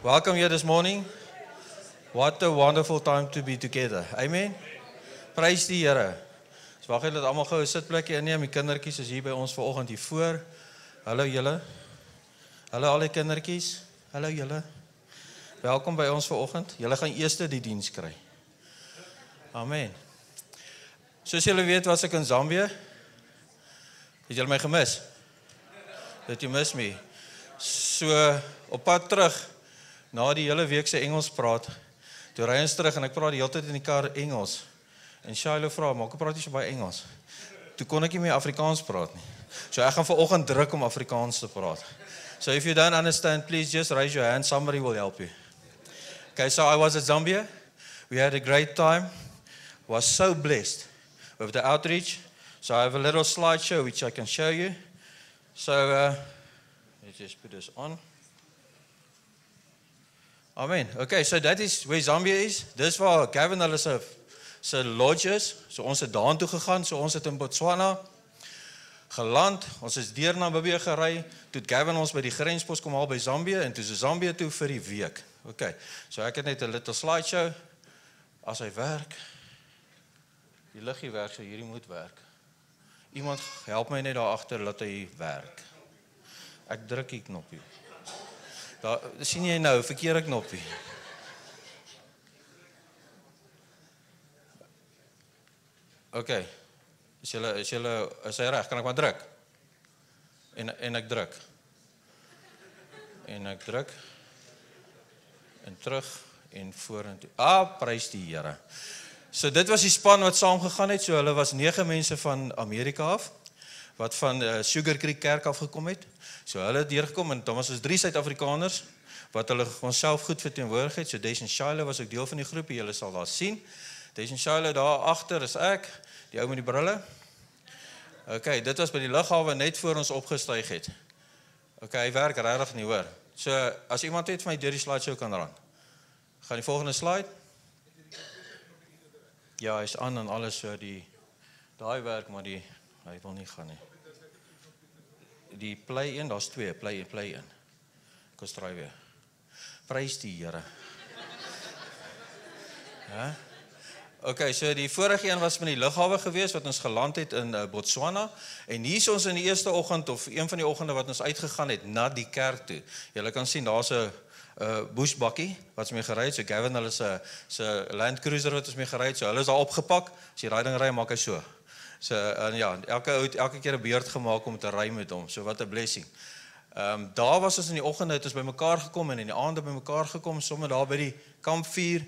Welcome here this morning. What a wonderful time to be together. Amen. Prys die Here. Ons wag net dat almal gou 'n sitplekkie inneem. Die kindertjies is hier by ons vanoggend hier voor. Hallo julle. Hallo al die kindertjies. Hallo julle. Welkom by ons vanoggend. Julle gaan eers die diens kry. Amen. Soos julle weet was ek in Zambië. Het julle my gemis? Did you miss me? So op pad terug, na die hele week se Engels praat, toe ry ons terug en ek praat die hele tyd in die kar Engels. En Shiloh vra, maar ek praat nie so baie Engels. Toe kon ek nie meer Afrikaans praat nie. So ek gaan vanoggend druk om Afrikaans te praat. So if you don't understand, please just raise your hand, somebody will help you. Okay, so I was at Zambia. We had a great time. Was so blessed with the outreach. So I have a little slideshow which I can show you. So let's just put this on. Amen. Okay, so that is where Zambia is. Dis waar Gavin hulle se lodge is. So ons het daartoe gegaan. So ons het in Botswana geland. Ons is deur Namibië gery. Toe Gavin ons by die grenspos kom haal by Zambia en toe is Zambia toe vir die week. Okay. So ek het net 'n little slideshow. As hy werk. Die liggie werk, so hierdie moet werk. Iemand help my net daar agter laat hy werk. Ek druk die knoppie. Daar sien jy nou, verkeerde knoppie. Okay. Is hy reg? Kan ek maar druk? En ek druk. En ek druk. En terug en vorentoe. Prys die Here. So dit was die span wat saam gegaan het. So hulle was 9 mense van Amerika af wat van Sugar Creek Kerk afgekom het. So hulle het deurgekom en dan was ons 3 Suid-Afrikaners wat hulle onsself goed verteenwoordig het. So Des en Shiloh was ook deel van die groep. Julle sal daar sien. Des en Shiloh daar agter is ek, die ou met die brille. Okay, dit was by die lughawe net voor ons opgestyg het. Okay, hy werk regtig nie hoor. So as iemand het vir my deur die slideshow kan ran. Gaan die volgende slide. Ja, hy's aan en alles so daai werk maar hy wil nie gaan nie. Die play 1, daar's 2, play 1. Kom straai weer. Prys die Here. Ja. Okay, so die vorige een was met die lughawe gewees wat ons geland het in Botswana en hier is ons in die eerste oggend of een van die oggende wat ons uitgegaan het na die kerk toe. Julle kan sien daar's 'n bushbakkie wat ons mee gery het. So Gavin hulle se Land Cruiser wat ons mee gery het. So hulle is daar opgepak. As jy daai ding ry, maak hy so. So ja, elke keer 'n beurt gemaak om te ry met hom. So wat 'n blessing. Daar was ons in die oggende het ons bymekaar gekom en in die aande bymekaar gekom, sommer daar by die kampvuur.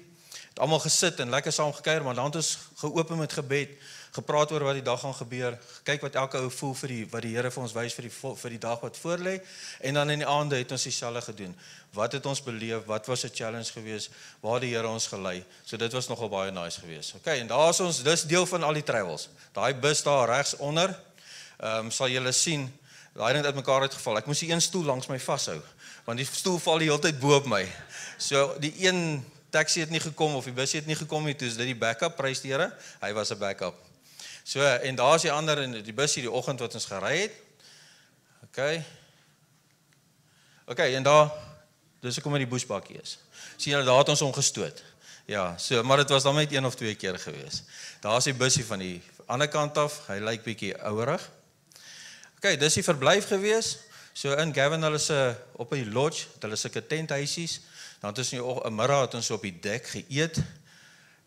Het almal gesit en lekker saam gekuier, maar dan het ons geopen met gebed, gepraat oor wat die dag gaan gebeur. Kyk wat elke ou voel vir wat die Here vir ons wys vir die dag wat voorlê. En dan in die aande het ons dieselfde gedoen. Wat het ons beleef? Wat was 'n challenge geweest? Waar die Here ons gelei? So dit was nogal baie nice geweest. Okay, en daar is ons, dis deel van al die travels. Daai bus daar regs onder, sal julle sien, daai ding het uitmekaar uitgeval. Ek moes die een stoel langs my vashou, want die stoel val die hele tyd bo op my. So die een taxi het nie gekom of die bus het nie gekom nie, toe is dit die backup, prys die Here. Hy was 'n backup. So en daar's die ander in die bus hierdie oggend wat ons gery het. Okay, en daar dis hoekom met die bushbakkie is. Sien julle, daar het ons omgestoot. Ja, so maar dit was dan net 1 of 2 keer gewees. Daar's die busie van die ander kant af. Hy lyk bietjie ouerig. Okay, dis die verblyf gewees. So in Gavin hulle se op die lodge, hulle sulke tenthuisies. Dan het ons nie 'n middag het ons op die dek geëet.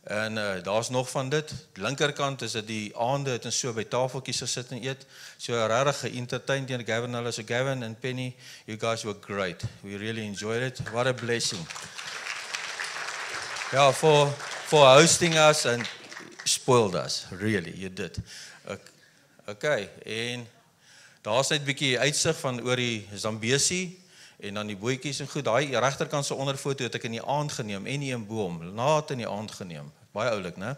En daar's nog van dit. Linkerkant is dit die aande het ons so by tafeltjies gesit en eet. So regtig ge-entertain teen Gavin hulle. So Gavin and Penny, you guys were great. We really enjoyed it. What a blessing. Ja, for hosting us and spoiled us. Really, you did. Okay, en daar's net 'n bietjie uitsig van oor die Zambesi en dan die bootjies en goed. Daai regterkant se onderfoto het ek in die aand geneem en nie in boom, laat in die aand geneem. Baie oulik, né?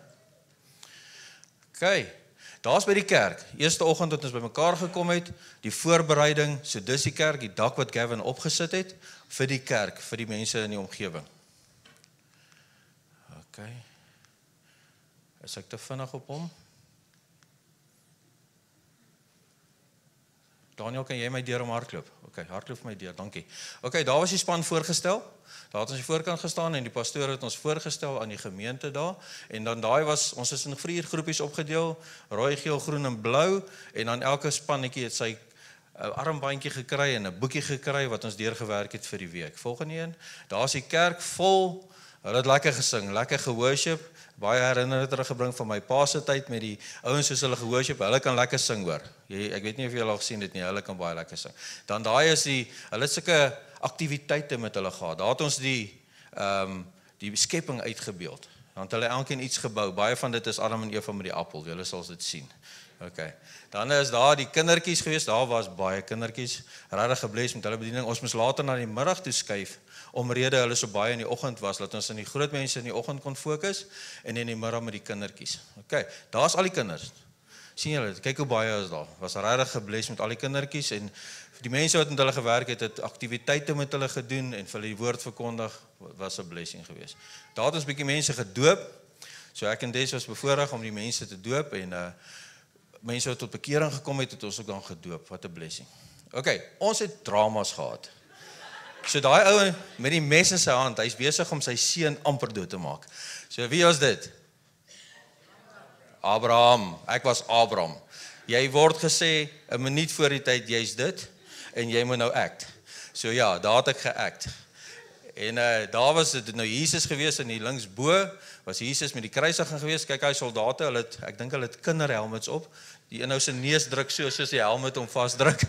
Okay. Daar's by die kerk. Eerste oggend het ons bymekaar gekom het, die voorbereiding, so dis die kerk, die dak wat Gavin opgesit het vir die kerk, vir die mense in die omgewing. Okay. Is ek te vinnig op hom? Daniel, kan jy my deur om hardloop? Okay, hardloop vir my deur, dankie. Okay, daar was die span voorgestel. Daar het ons die voorkant gestaan en die pastoor het ons voorgestel aan die gemeente daar. En dan ons is in 4 groepies opgedeel, rooi, geel, groen en blou. En dan elke spannetjie het sy armbandjie gekry en 'n boekie gekry wat ons deurgewerk het vir die week. Volgende een, daar is die kerk vol. Hulle het lekker gesing, lekker geworship. Baie herinneringe teruggebring van my pa se tyd met die ouens soos hulle geworship. Hulle kan lekker sing hoor. Ek weet nie of julle al gesien het nie, hulle kan baie lekker sing. Dan daai is hulle het sulke aktiwiteite met hulle gehad. Daar het ons die skepping uitgebeeld. Dan het hulle elkeen iets gebou. Baie van dit is Adam en Eva met die appel. Julle sal dit sien. Okay. Dan is daar die kindertjies gewees. Daar was baie kindertjies. Regtig gebless met hulle bediening. Ons moes later na die middag toe skuif omrede hulle so baie in die oggend was, dat ons in die groot mense in die oggend kon fokus en in die middag met die kindertjies. Okay, daar's al die kinders. Sien julle, kyk hoe baie is daar. Was regtig gebless met al die kindertjies en die mense wat met hulle gewerk het aktiwiteite met hulle gedoen en vir hulle die woord verkondig, was 'n blessing geweest. Daar het ons bietjie mense gedoop. So ek en Des was bevoorreg om die mense te doop en mense wat tot bekering gekom het ons ook dan gedoop. Wat 'n blessing. Okay, ons het dramas gehad. So daai ou met die mes in sy hand, hy's besig om sy seun amper dood te maak. So wie was dit? Abraham. Ek was Abraham. Jy word gesê 'n minuut voor die tyd jy's dit en jy moet nou act. So ja, daar het ek geact. En daar was dit nou Jesus gewees en hier links bo was Jesus met die kruisiging gewees. Kyk hy soldate, ek dink hulle het kinderhelmets op. Die een nou sy neus druk soos die helmet om vasdruk.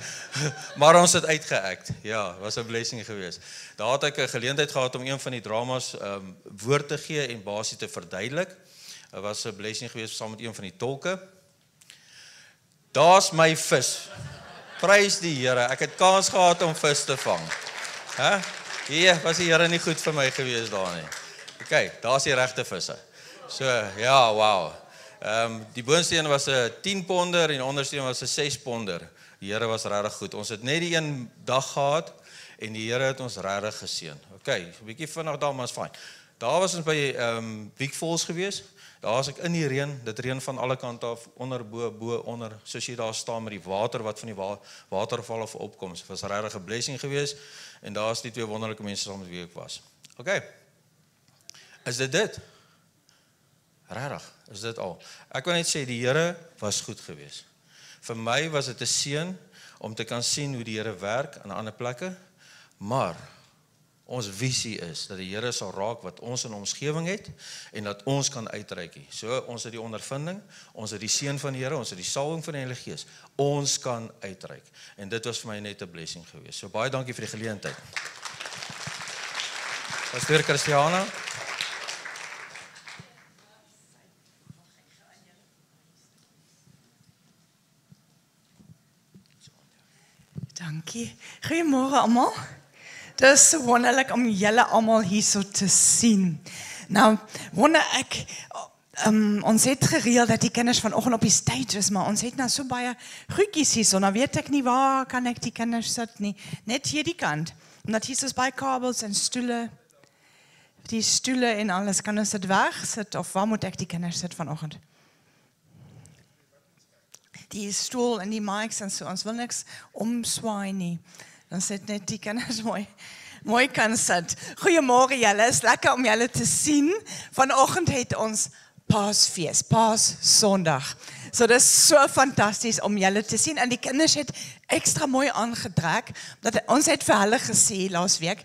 Maar ons het uitgeact. Ja, was 'n blessing geweest. Daar het ek 'n geleentheid gehad om een van die dramas woord te gee en basies te verduidelik. Dit was 'n blessing geweest saam met een van die tolke. Daar's my vis. Prys die Here. Ek het kans gehad om vis te vang. Hæ? Hier was die Here nie goed vir my gewees daar nie. Okay, daar's die regte visse. So, ja, wow. Die boonste een was 'n 10 ponder en die onderste een was 'n 6 ponder. Die Here was regtig goed. Ons het net die een dag gehad en die Here het ons regtig geseën. Okay, 'n bietjie vinnig daar, maar is fyn. Daar was ons by Wiek Falls gewees. Daar was ek in die reën, dit reën van alle kante af, onder, bo, onder, soos jy daar staan met die water wat van die waterval af opkom. Dit was regtig 'n blessing geweest en daar is die 2 wonderlike mense saam met wie ek was. Okay. Is dit? Regtig, is dit al? Ek wil net sê die Here was goed geweest. Vir my was dit 'n seën om te kan sien hoe die Here werk aan ander plekke, maar ons visie is dat die Here sal raak wat ons in omgewing het en dat ons kan uitreik. So ons het die ondervinding, ons het die seën van die Here, ons het die salwing van die Heilige Gees. Ons kan uitreik. En dit was vir my net 'n blessing geweest. So baie dankie vir die geleentheid. Pastor Christiana. Dankie. Goeiemôre almal. Dit is so wonderlik om julle almal hierso te sien. Nou, wonder ek, ons het gereël dat die kinders vanoggend op die stage is, maar ons het nou so baie goedjies hierso. Nou weet ek nie waar kan ek die kinders sit nie. Net hierdie kant. Omdat hier is baie kabels en stoele. Die stoele en alles, kan ons dit wegsit of waar moet ek die kinders sit vanoggend? Die stoel en die mics en so, ons wil niks omswaai nie. Dan sit net die kinders mooi kan sit. Goeiemôre julle, is lekker om julle te sien. Vanoggend het ons Paasfees, Paaszondag. So dit is so fantasties om julle te sien. En die kinders het extra mooi aangetrek. Ons het vir hulle gesê laas week,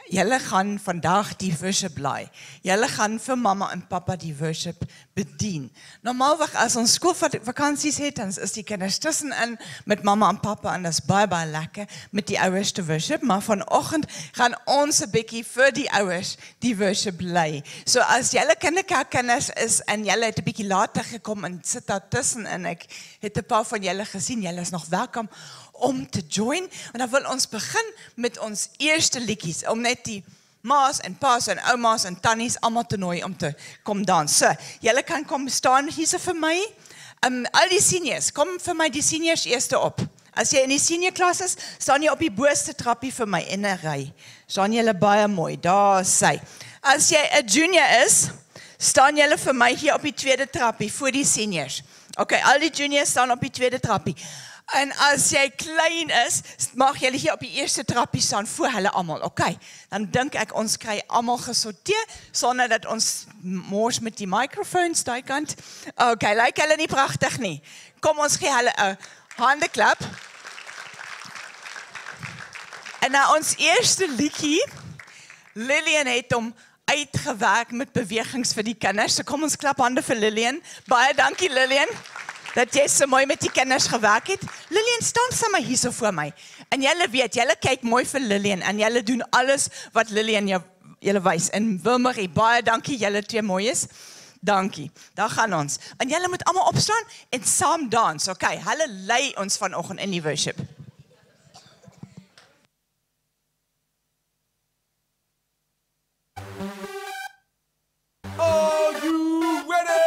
julle gaan vandag die worship lei. Julle gaan vir mamma en pappa die worship bedien. Normaalweg as ons skoolvakansies het, dan is die kinders tussenin met mamma en pappa en dat is baie lekker met die ouers te worship. Maar vanoggend gaan ons 'n bietjie vir die ouers die worship lei. So as julle kinderkerkkinders is en julle het 'n bietjie later gekom en sit daar tussenin, ek het 'n paar van julle gesien, julle is nog welkom om te join. En dan wil ons begin met ons eerste liedjies, om net die ma's en pa's en ouma's en tannies almal te nooi om te kom dans. So, julle kan kom staan hierso vir my. Al die seniors, kom vir my die seniors eerste op. As jy in die senior klas is, staan jy op die boonste trappie vir my in 'n ry. Staan julle baie mooi, daar sy. As jy 'n junior is, staan julle vir my hier op die tweede trappie voor die seniors. Okay, al die juniors staan op die tweede trappie. En as jy klein is, mag jy hier op die eerste trappie staan voor hulle almal. Okay. Dan dink ek ons kry almal gesorteer sonder dat ons mors met die microphones daai kant. Okay, lyk hulle nie pragtig nie. Kom ons gee hulle 'n handeklap. En nou ons eerste liedjie, Lillian het hom uitgewerk met bewegings vir die kinders. So kom ons klap hande vir Lillian. Baie dankie Lillian, dat jy so mooi met die kinders gewerk het. Lillian, staan sommer hier so voor my. En julle weet, julle kyk mooi vir Lillian en julle doen alles wat Lillian julle wys. En Wilmarie, baie dankie, julle twee mooi is. Dankie. Daar gaan ons. En julle moet almal opstaan en saam dans. Okay, hulle lei ons vanoggend in die worship. Are you ready?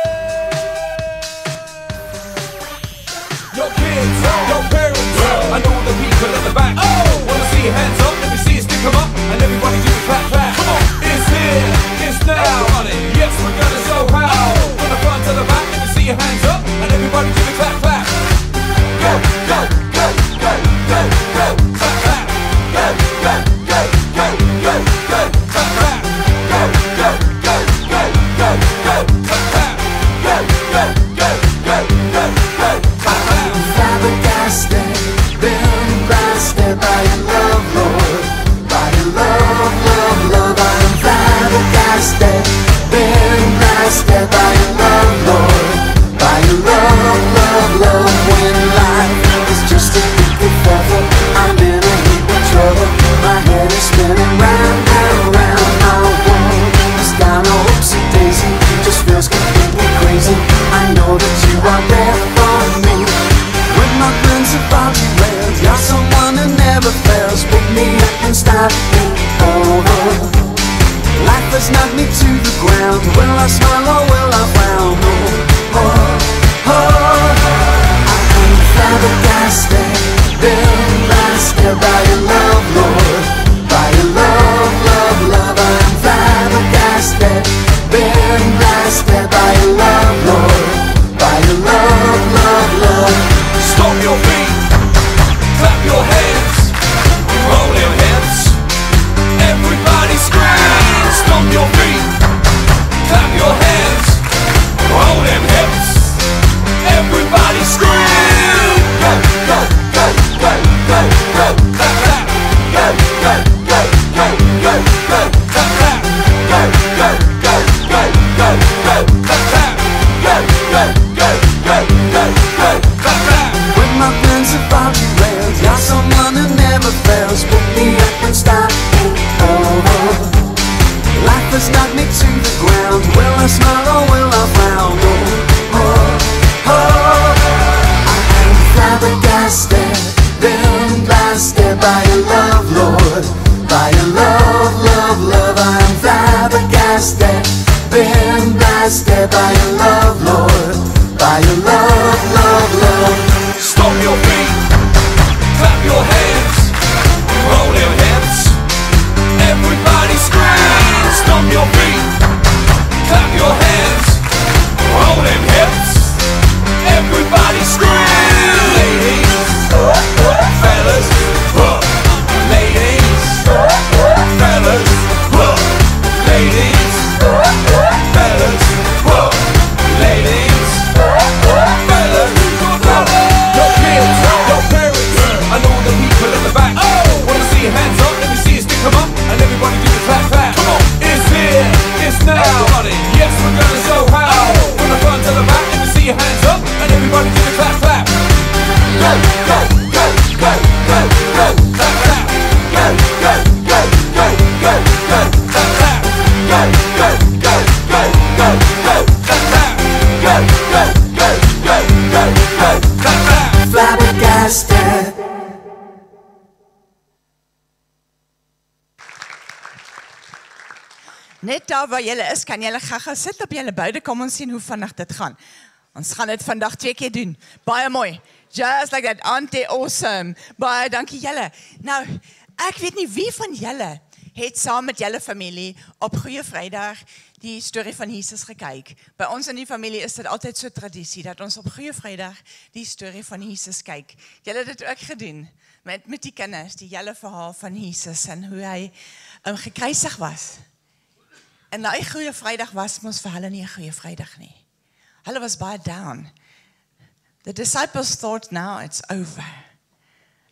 Your kids, your parents, I know the people at the back. Wanna see your hands up, let me see you stick them up, and everybody do the clap clap. Come on, it's here, it's now. Yes, we're gonna show how. From the front to the back, let me see your hands up, and everybody do the clap clap. Go, go, go, go, go, go, clap clap. Go, go, go, go, go, go, clap clap. Go, go, go, go, go, go, clap clap. Go, go, go, go, go, go, clap clap. Flabbergasted, been blasted by your love, Lord. By your love, love, love. I am flabbergasted, been blasted by your love, Lord. By your love, love, love. When life is just a wicked feather, I'm in a heap of trouble. My head is spinning round and round. My world is down a oopsie daisy. Just feels completely crazy. I know that you are there for me. When my plans are about to rail, you're someone who never fails. Pick me up and start me over. Life has knocked me to the ground. Will I smile or will I frown? Oh, oh, oh. I am flabbergasted, been blasted by your love, Lord. By your love, love, love. I am flabbergasted, been blasted by your love, Lord. By your love, love, love. Stomp your feet, clap your hands, roll your hips. Everybody scream. Stomp your feet, clap your hands, roll them hips. Everybody scream. Go, go, go, go, go, go, clap, clap. Go, go, go, go, go, go, clap, clap. Go, go, go, go, go, go, clap, clap. Go, go, go, go, go, go, clap, clap. When my plans are about to rail, you're someone who never fails. Pick me up and start me over. Life has knocked me to the ground. Will I smile or will I frown? Oh, oh, oh. I am flabbergasted, been blasted by your love, Lord. By your love, love, love. I am flabbergasted, been blasted by your love, Lord. By your love, love, love. Stomp your feet, clap your hands, roll your hips. Everybody scream. Stomp your feet, clap your hands, roll them hips. Everybody scream. Ladies, fellas, ladies, fellas, ladies, fellas, ladies, fellas. Your kids, your parents, I know the people at the back. Wanna see your hands up, let me see you stick them up, and everybody do the clap clap. Come on, it's here, it's now. Yes, we're gonna show how. From the front to the back, let me see your hands up, and everybody do the clap clap. Go, go, go, go, go, go, clap clap. Go, go, go, go, go, go, clap clap. Go, go, go, go, go, go, clap clap. Go, go, go, go, go, go, clap clap. Flabbergasted. Net daar waar julle is, kan julle gaga sit op julle boude. Kom ons sien hoe vinnig dit gaan. Ons gaan dit vandag 2 keer doen. Baie mooi. Just like that, auntie awesome. Baie dankie julle. Nou, ek weet nie wie van julle het saam met julle familie op Goeie Vrydag die storie van Jesus gekyk. By ons in die familie is dit altyd so tradisie, dat ons op Goeie Vrydag die storie van Jesus kyk. Julle het dit ook gedoen, met die kinders, die hele verhaal van Jesus, en hoe hy gekruisig was. En daai Goeie Vrydag was mos vir hulle nie 'n Goeie Vrydag nie. Hulle was baie down. The disciples thought, now it's over.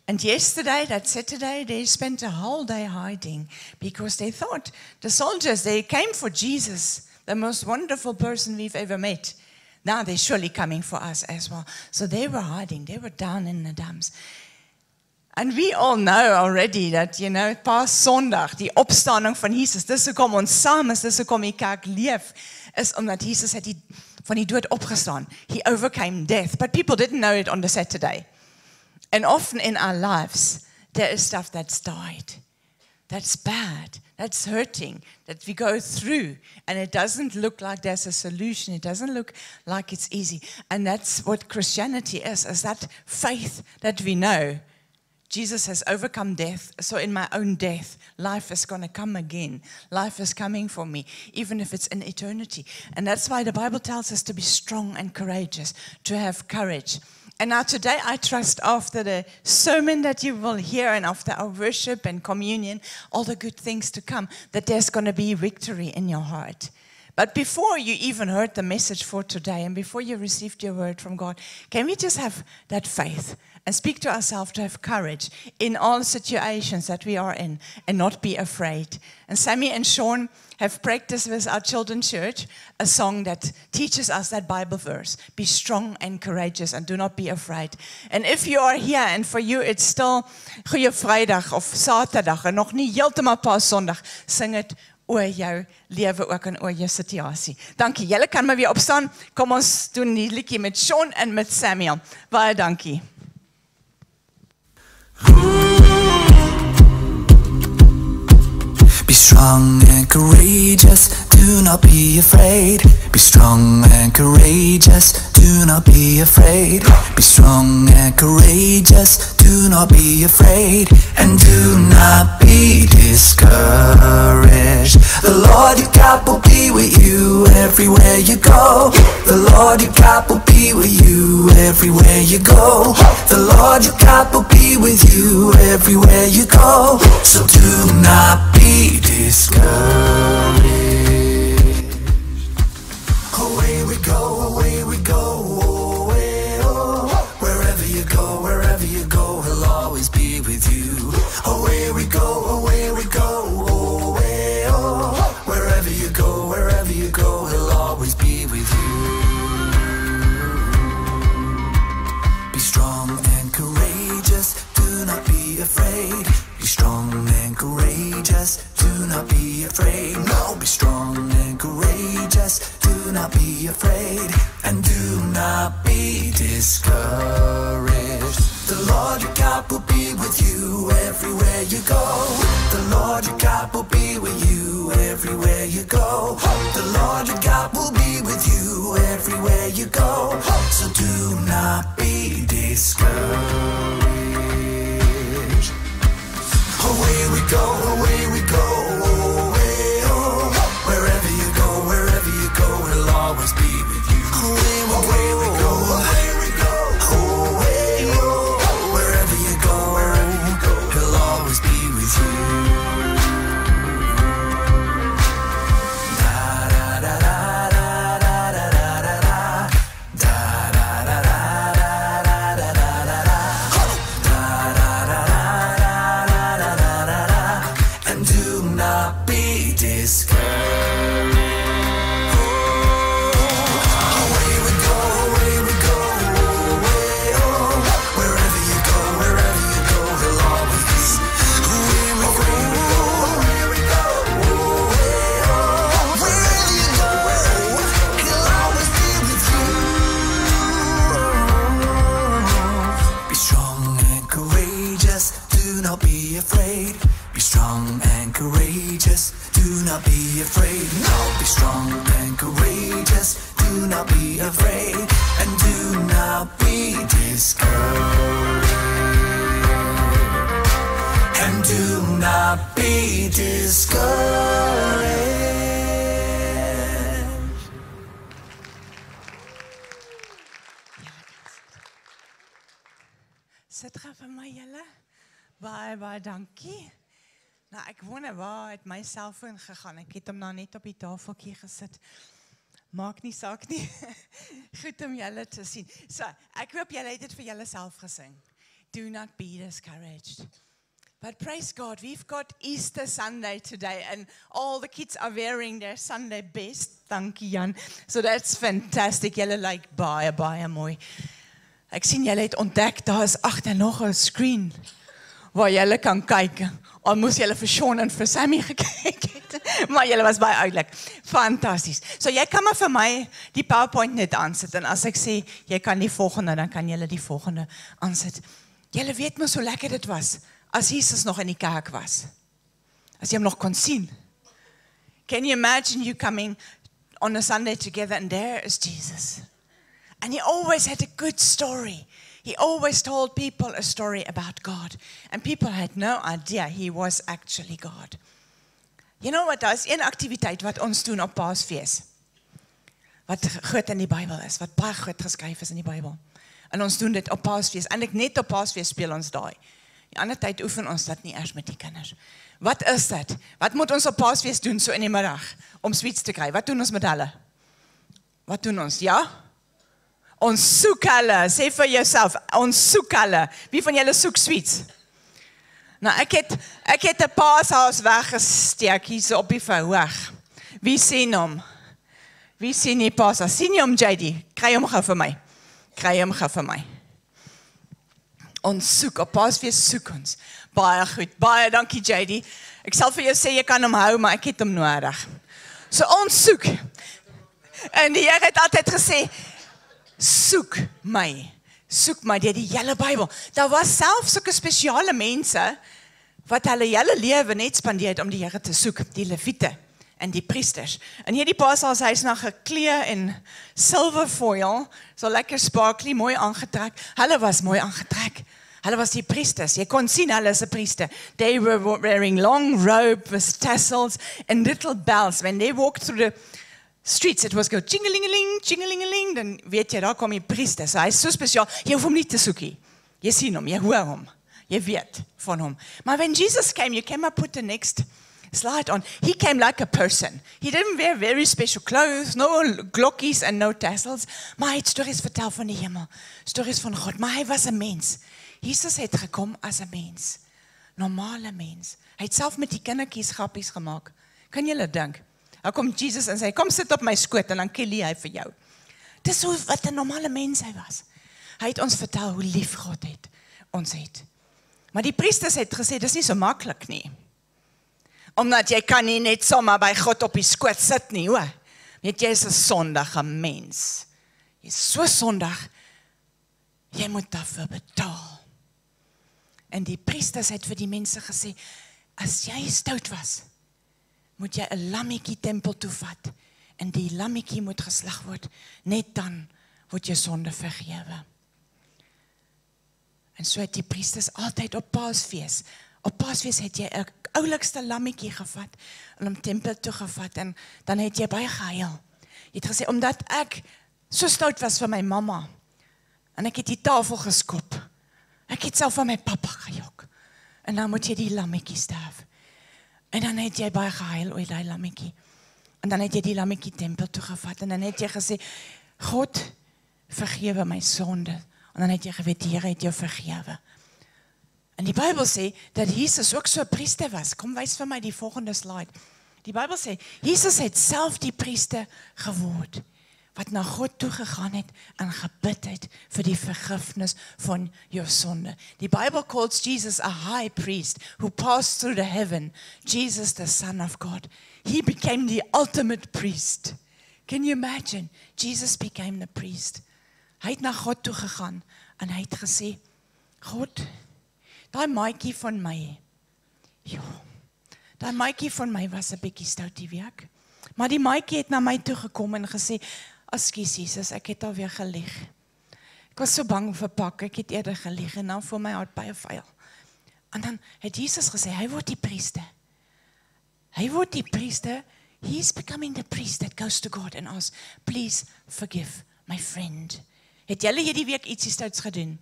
And yesterday, that Saturday, they spent a whole day hiding because they thought the soldiers, they came for Jesus, the most wonderful person we've ever met. Now they're surely coming for us as well. So they were hiding. They were down in the dumps. And we all know already that, past Sondag, die opstanding van Jesus, dis hoekom ons saam is, dis hoekom die kerk leef, is omdat Jesus het van die dood opgestaan. He overcame death. But people didn't know it on the Saturday. And often in our lives, there is stuff that's died. That's bad. That's hurting. That we go through. And it doesn't look like there's a solution. It doesn't look like it's easy. And that's what Christianity is that faith that we know. Jesus has overcome death, so in my own death, life is going to come again. Life is coming for me, even if it's in eternity. And that's why the Bible tells us to be strong and courageous, to have courage. And now today, I trust after the sermon that you will hear and after our worship and communion, all the good things to come, that there's going to be victory in your heart. But before you even heard the message for today and before you received your word from God, can we just have that faith and speak to ourselves to have courage in all situations that we are in and not be afraid? And Sammy and Sean have practiced with our children's church a song that teaches us that Bible verse. Be strong and courageous and do not be afraid. And if you are here and for you it's still Goeie Vrydag of Saterdag en nog nie heeltemal Paas Sondag, sing het oor jou lewe ook en oor jou situasie. Dankie, julle kan maar weer opstaan. Kom ons doen die liedjie met Sean en met Samuel. Baie dankie. Be strong and courageous, do not be afraid. Be strong and courageous, do not be afraid. Be strong and courageous, do not be afraid. And do not be discouraged. The Lord your God will be with you everywhere you go. The Lord your God will be with you everywhere you go. The Lord your God will be with you everywhere you go. So do not be discouraged. Away we go, away we go, away, oh. Wherever you go, He'll always be with you. Away we go, away we go, away, oh. Wherever you go, He'll always be with you. Be strong and courageous, do not be afraid. Be strong and courageous, do not be afraid. No, be strong and courageous, do not be afraid. And do not be discouraged. The Lord your God will be with you everywhere you go. The Lord your God will be with you everywhere you go. The Lord your God will be with you everywhere you go. So do not be discouraged. Away we go, away we go, away, oh. Wherever you go, He'll always be with you. Away we go, away we go, away, oh. Wherever you go, He'll always be with you. Da da da da da da da da da da da da da da da da da. And do not be discouraged. Away we go, away, oh. Wherever you go, He'll always be. Away we go, away, oh. Wherever you go, He'll always be with you. Be strong and courageous, do not be afraid. Be strong and courageous, do not be afraid. No, be strong and courageous, do not be afraid. And do not be discouraged. And do not be discouraged. Sit gou vir my julle. Baie dankie. Nou ek wonder waar het my selfoon gegaan. Ek het hom nou net op die tafeltjie gesit. Maak nie saak nie. Goed om julle te sien. So, ek hoop julle het dit vir julle self gesing. Do not be discouraged. But praise God, we've got Easter Sunday today and all the kids are wearing their Sunday best. Dankie Jan. So that's fantastic. Julle lyk baie mooi. Ek sien julle het ontdek, daar is agter nog 'n screen waar julle kan kyk. Al moes julle vir Sean en vir Sammy gekyk het. Maar julle was baie oulik. Fantasties. So jy kan maar vir my die PowerPoint net aansit en as ek sê jy kan die volgende, dan kan julle die volgende aansit. Julle weet mos hoe lekker dit was as Jesus nog in die kerk was. As jy hom nog kon sien. Can you imagine you coming on a Sunday together and there is Jesus? And he always had a good story. He always told people a story about God. And people had no idea he was actually God. You know what, daar is een aktiwiteit wat ons doen op Paasfees. Wat groot in die Bybel is, wat baie groot geskryf is in die Bybel. En ons doen dit op Paasfees. En ek net op Paasfees speel ons daai. Die ander tyd oefen ons dit nie eers met die kinders. Wat is dit? Wat moet ons op Paasfees doen so in die middag om sweets te kry? Wat doen ons met hulle? Wat doen ons? Ja? Ons soek hulle. Sê vir jouself, ons soek hulle. Wie van julle soek sweets? Nou, ek het 'n paashaas weggesteek hier so op die verhoog. Wie sien hom? Wie sien die paashaas? Sien jy hom, JD? Kry hom gou vir my. Kry hom gou vir my. Ons soek, op Paasfees soek ons. Baie goed, baie dankie JD. Ek sal vir jou sê, jy kan hom hou, maar ek het hom nodig. So ons soek. En die Here het altyd gesê, soek my deur die hele Bybel. Daar was selfs sulke spesiale mense, wat hulle hele lewe net spandeer het om die Here te soek, die Lewiete en die priesters. En hierdie paashaas, hy is nou geklee in silver foil, so lekker sparkly, mooi aangetrek. Hulle was mooi aangetrek. Hulle was die priesters. Jy kon sien hulle is 'n priester. They were wearing long robe with tassels and little bells. When they walked through the streets, it was go jingelingeling, jingelingeling, dan weet jy, daar kom die priester. So hy is so spesiaal, jy hoef hom nie te soek nie. Jy sien hom, jy hoor hom, jy weet van hom. Maar when Jesus came, you came up with the next slide on, he came like a person. He didn't wear very special clothes, no glokkies and no tassels, maar hy het stories vertel van die hemel, stories van God, maar hy was 'n mens. Jesus het gekom as 'n mens, normale mens. Hy het self met die kindertjies grappies gemaak. Kan julle dink? Dan kom Jesus en sê, kom sit op my skoot en dan kill hy vir jou. Dis hoe wat 'n normale mens hy was. Hy het ons vertel hoe lief God het, ons het. Maar die priesters het gesê, dis nie so maklik nie. Omdat jy kan nie net sommer by God op die skoot sit nie, hoor. Weet jy is 'n sondige mens. Jy is so sondig, jy moet daarvoor betaal. En die priesters het vir die mense gesê, as jy stout was, moet jy 'n lammetjie tempel toe vat, en die lammetjie moet geslag word, net dan word jou sonde vergewe. En so het die priesters altyd op Paasfees het jy 'n oulikste lammetjie gevat, en om tempel toe gevat, en dan het jy baie gehuil. Jy het gesê, omdat ek so stout was vir my mamma, en ek het die tafel geskop, ek het self van my pappa gejok, en dan moet jy die lammetjie sterf. En dan het jy baie gehuil oor die lammetjie. En dan het jy die lammetjie tempel toe gevat. En dan het jy gesê, God, vergewe my sonde. En dan het jy geweet, die Here het jou vergewe. En die Bybel sê, dat Jesus ook so 'n priester was. Kom, wys vir my die volgende slide. Die Bybel sê, Jesus het self die priester geword, wat na God toe gegaan het, en gebid het, vir die vergifnis van jou sonde. Die Bible calls Jesus a high priest, who passed through the heaven, Jesus the Son of God. He became the ultimate priest. Can you imagine? Jesus became the priest. Hy het na God toe gegaan, en hy het gesê, God, daai maatjie van my, daai maatjie van my was 'n bietjie stout die week, maar die maatjie het na my toe gekom en gesê, ekskuus Jesus, ek het alweer gelieg. Ek was so bang vir pak, ek het eerder gelieg, en dan voel my hart baie vuil. En dan het Jesus gesê, hy word die priester. Hy word die priester, he's becoming the priest that goes to God and asks, please forgive my friend. Het julle hierdie week ietsie stouts gedoen?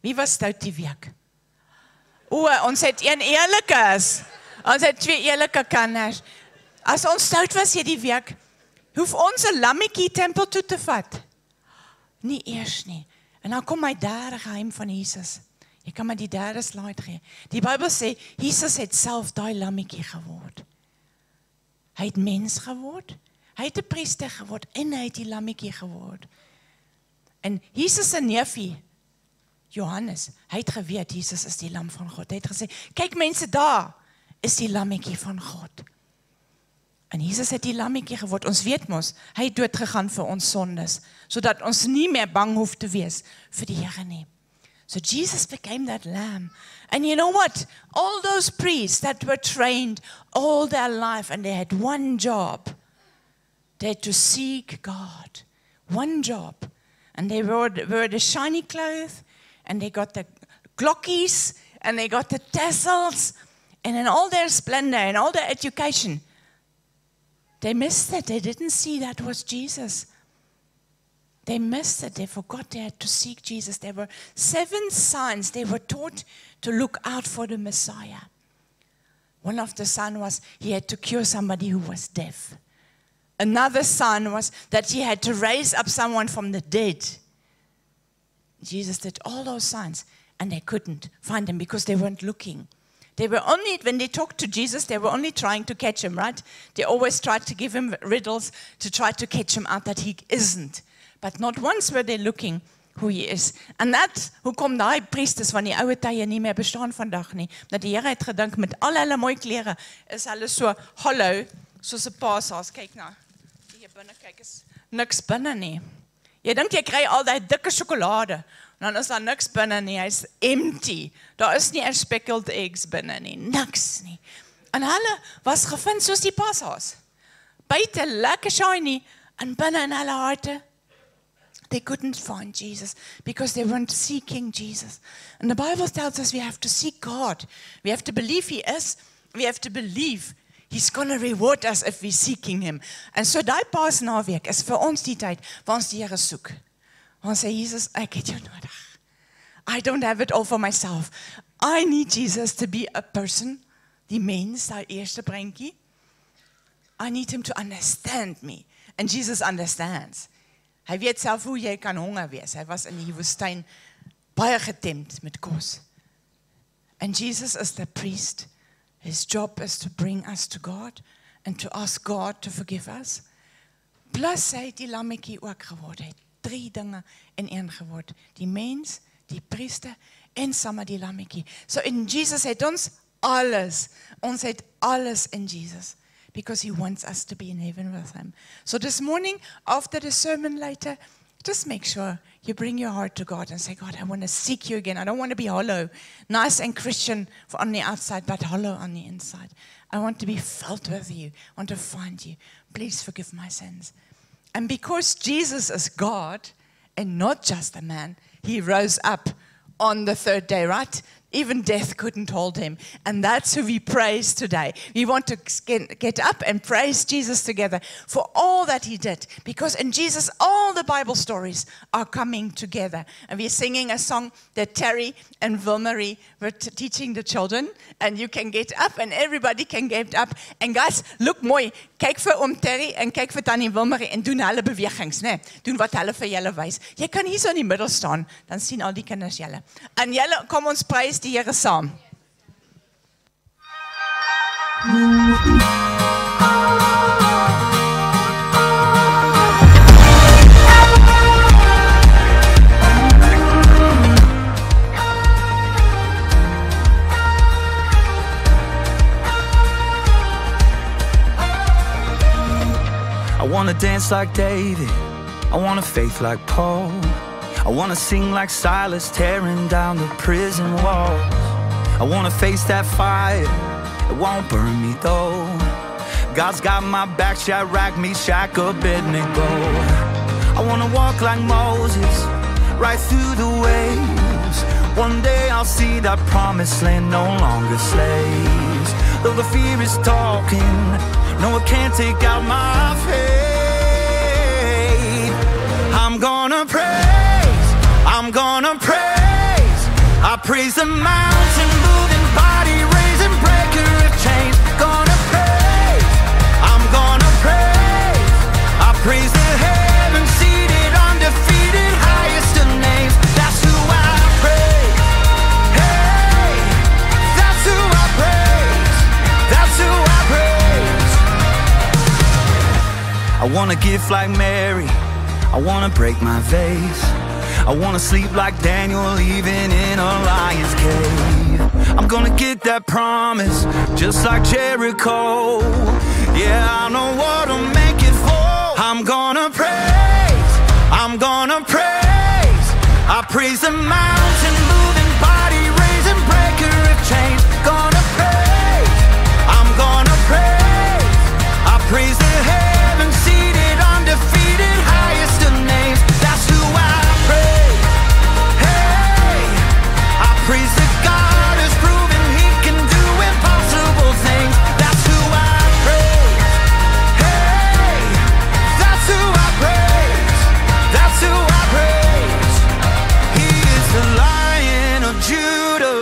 Wie was stout die week? Ons het een eerlikes. Ons het 2 eerlike kinders. As ons stout was hierdie week, hoef ons 'n lammetjie tempel toe te vat. Nie eers nie. En dan kom my derde geheim van Jesus. Jy kan maar die derde slide gee. Die Bybel sê, Jesus het self daai lammetjie geword. Hy het mens geword, hy het 'n priester geword en hy het die lammetjie geword. En Jesus se neefie, Johannes, hy het geweet, Jesus is die lam van God. Hy het gesê, kyk mense, daar is die lammetjie van God. En Jesus het die lammetjie geword. Ons weet mos, hy het dood gegaan vir ons sondes, sodat ons nie meer bang hoef te wees vir die Here nie. So Jesus became that lamb. And you know what? All those priests that were trained all their life and they had one job. They had to seek God. One job. And they wore the shiny clothes and they got the glockies and they got the tassels and in all their splendor and all their education. They missed it. They didn't see that was Jesus. They missed it. They forgot they had to seek Jesus. There were 7 signs they were taught to look out for the Messiah. One of the signs was he had to cure somebody who was deaf. Another sign was that he had to raise up someone from the dead. Jesus did all those signs and they couldn't find him because they weren't looking. They were only, when they talked to Jesus, they were only trying to catch him, right? They always tried to give him riddles to try to catch him out that he isn't. But not once were they looking who he is. En dat, hoekom daai priesters van die oude tye nie meer bestaan vandag nie, dat die Here het gedink met al hulle mooi klere, is hulle so hollow, soos 'n paashaas. Kyk nou, hier binne kyk is niks binne nie. Jy dink jy kry al daai dikke sjokolade, en dan is daar niks binne nie, hy's empty. Daar is nie speckled eggs binne nie, niks nie. En hulle was gevind soos die paashaas. Buite lekker shiny, en binne in hulle harte, they couldn't find Jesus because they weren't seeking Jesus. And the Bible tells us we have to seek God. We have to believe he is. We have to believe he's going to reward us if we're seeking him. And so die Paasnaweek is vir ons die tyd waar ons die Here soek. Ons sê, Jesus, ek het jou nodig. I don't have it all for myself. I need Jesus to be a person, die mens, daai eerste prentjie. I need him to understand me. And Jesus understands. Hy weet self hoe jy kan honger wees. Hy was in die woestyn baie getempt met kos. And Jesus is the priest. His job is to bring us to God and to ask God to forgive us. Plus hy het die lammetjie ook geword. Hy het 3 dinge in een geword. Die mens, die priester en saam met die lammetjie. So in Jesus het ons alles. Ons het alles in Jesus. Because he wants us to be in heaven with him. So this morning, after the sermon later, just make sure you bring your heart to God and say, God, I want to seek you again. I don't want to be hollow, nice and Christian on the outside, but hollow on the inside. I want to be filled with you. I want to find you. Please forgive my sins. And because Jesus is God and not just a man, he rose up on the 3rd day, right? Even death couldn't hold him. And that's who we praise today. We want to get up and praise Jesus together for all that he did. Because in Jesus, all the Bible stories are coming together. And we're singing a song that Terry and Vilmarie were teaching the children. And you can get up and everybody can get up. And guys, look mooi. Kyk vir oom Terry en kyk vir tannie Vilmarie en doen hulle bewegings, né? Doen wat hulle vir julle wys. Jy kan hier so in die middel staan, dan sien al die kinders julle. En julle, kom ons prys die Here saam. I wanna dance like David, I want a faith like Paul, I wanna sing like Silas, tearing down the prison walls. I wanna face that fire, it won't burn me though. God's got my back, Shadrach, Meshach, Abednego. I wanna walk like Moses, right through the waves. One day I'll see that promised land, no longer slaves. Though the fear is talking, no one can take out my faith. I'm gonna praise, I'm gonna praise, praise the mountain moving, body raising, breaker of chains. Gonna praise, I'm gonna praise. I praise the heaven seated, undefeated, highest of names. That's who I praise. Hey, that's who I praise. That's who I praise. I wanna give like Mary. I wanna break my vase. I wanna sleep like Daniel, even in a lion's cave. I'm gonna get that promise, just like Jericho. Yeah, I know what'll make it fall. I'm gonna praise, I'm gonna praise. I praise the mountain moving, body raising, breaker of chains. Gonna praise, I'm gonna praise. I praise the heaven seated, undefeated, highest of names. That's who I praise. Hey, I praise the God who's proven He can do impossible things. That's who I praise. Hey, that's who I praise. That's who I praise. He is the Lion of Judah.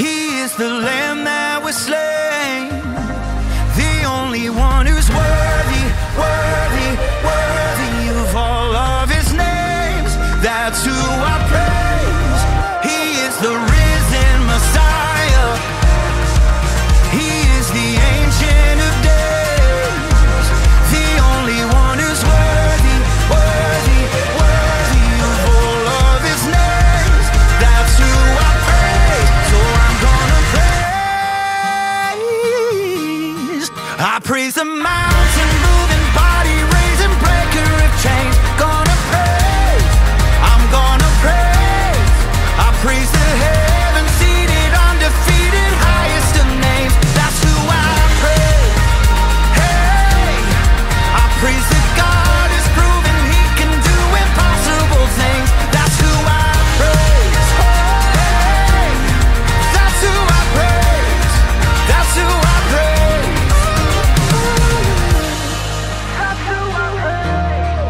He is the Lamb that was slain. The only one who's worthy, worthy, worthy of all of His names. That's who I praise. He is the risen Messiah. He is the Ancient of Days. The only one who's worthy, worthy, worthy of all of His names. That's who I praise. So I'm gonna praise. I praise the mountain moving, body raising, breaker of chains. Gonna praise, I'm gonna praise. I praise the heaven seated, undefeated, highest of names. That's who I praise. Hey, I praise the God who's proven He can do impossible things. That's who I praise. Hey, that's who I praise. That's who I praise. That's who I praise.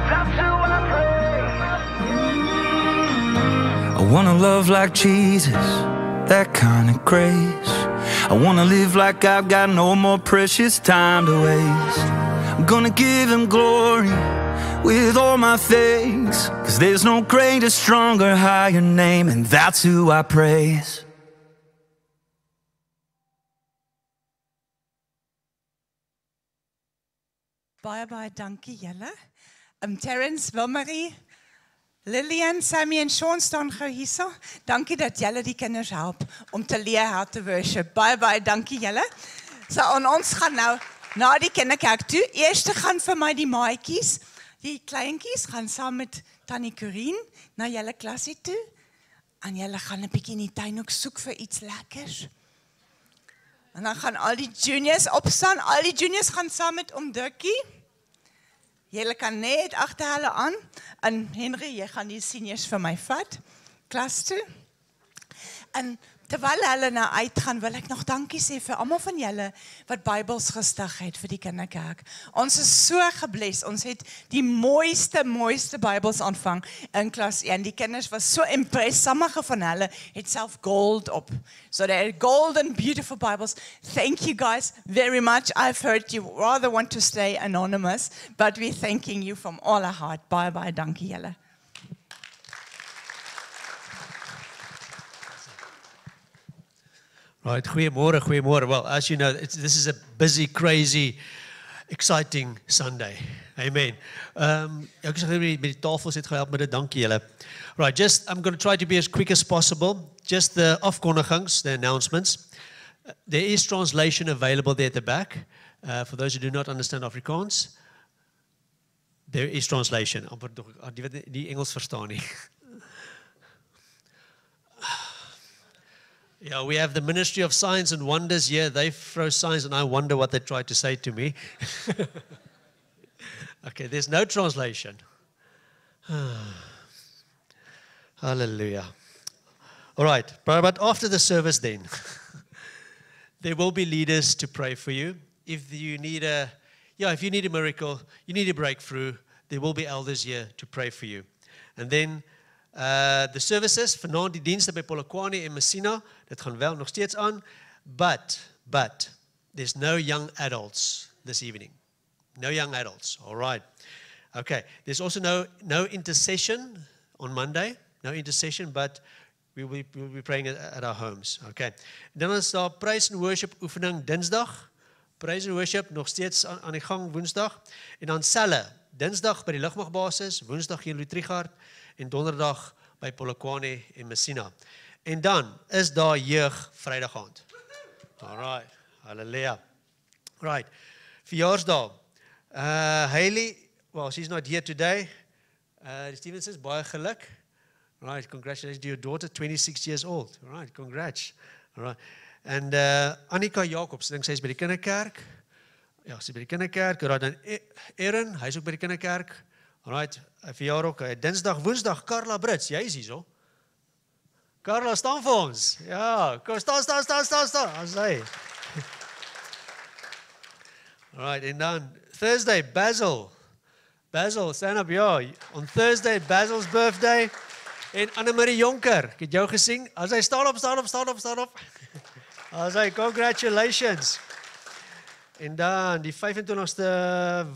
That's who I praise. I wanna love like Jesus, that kind of grace. I wanna live like I've got no more precious time to waste. I'm gonna give Him glory with all my things, 'cause there's no greater, stronger, higher name, and that's who I praise. Baie dankie julle. Terrence, Wilmarie, Lillian, Sammy en Sean staan gou hierso. Dankie dat julle die kinders help om te leer how to worship. Baie dankie julle. So ons gaan nou na die kinderkerk toe. Eers gaan vir my die maatjies, die kleintjies gaan saam met Tannie Corine na julle klasie toe. En julle gaan 'n bietjie in die tuin ook soek vir iets lekkers. En dan gaan al die juniors opstaan. Al die juniors gaan saam met oom Dirkie. Julle kan net agter hulle aan. En Henry, jy gaan die seniors vir my vat. Klas toe. En terwyl hulle nou uitgaan, wil ek nog dankie sê vir almal van julle wat Bybels gestig het vir die kinderkerk. Ons is so gebless. Ons het die mooiste Bybels ontvang in klas 1. Die kinders was so impressed. Sommige van hulle het self gold op. So they're golden, beautiful Bibles. Thank you guys very much. I've heard you rather want to stay anonymous, but we're thanking you from all our heart. Baie dankie julle. Right, goeiemôre. Well, as you know, this is a busy, crazy, exciting Sunday. Amen. Ek sê met die tafels het gehelp met dit. Dankie julle. Right, I'm going to try to be as quick as possible. Just the afkondigings, the announcements. There is translation available there at the back. For those who do not understand Afrikaans, there is translation. Die Engels verstaan nie. Yeah, we have the Ministry of Signs and Wonders here. They throw signs and I wonder what they try to say to me. Okay, there's no translation. Hallelujah. All right, but after the service then, there will be leaders to pray for you. If you need a miracle, you need a breakthrough, there will be elders here to pray for you. And then The services, vanaand die dienste by Polokwane en Messina, dit gaan wel nog steeds aan, but, there's no young adults this evening. No young adults, all right. Okay, there's also no intercession on Monday, no intercession, but we will be praying at our homes, okay. Dan is daar praise and worship oefening Dinsdag, praise and worship nog steeds aan die gang Woensdag, en dan selle, Dinsdag by die Lugmagbasis, Woensdag hier in Louis-Trichardt, en Donderdag by Polokwane en Messina. En dan is daar jeug Vrydag aand. Alright, hallelujah. Right, verjaarsdag. Hailey, well, she's not here today. Die Stevensons, baie geluk. Right, congratulations to your daughter, 26 years old. Right, congrats. Alright. And Annika Jacobs, ek dink sy is by die kinderkerk. Ja, sy is by die kinderkerk. Right, dan Aaron, hy is ook by die kinderkerk. Alright, verjaar ook. Dinsdag, Woensdag, Carla Brits, jy is hier so. Carla, staan vir ons. Ja, kom, staan. As hy. Alright, en dan Thursday, Basil, stand up, ja. On Thursday, Basil's birthday. En Annemarie Jonker, ek het jou gesien. As hy staan op. As hy, congratulations. En dan die 25ste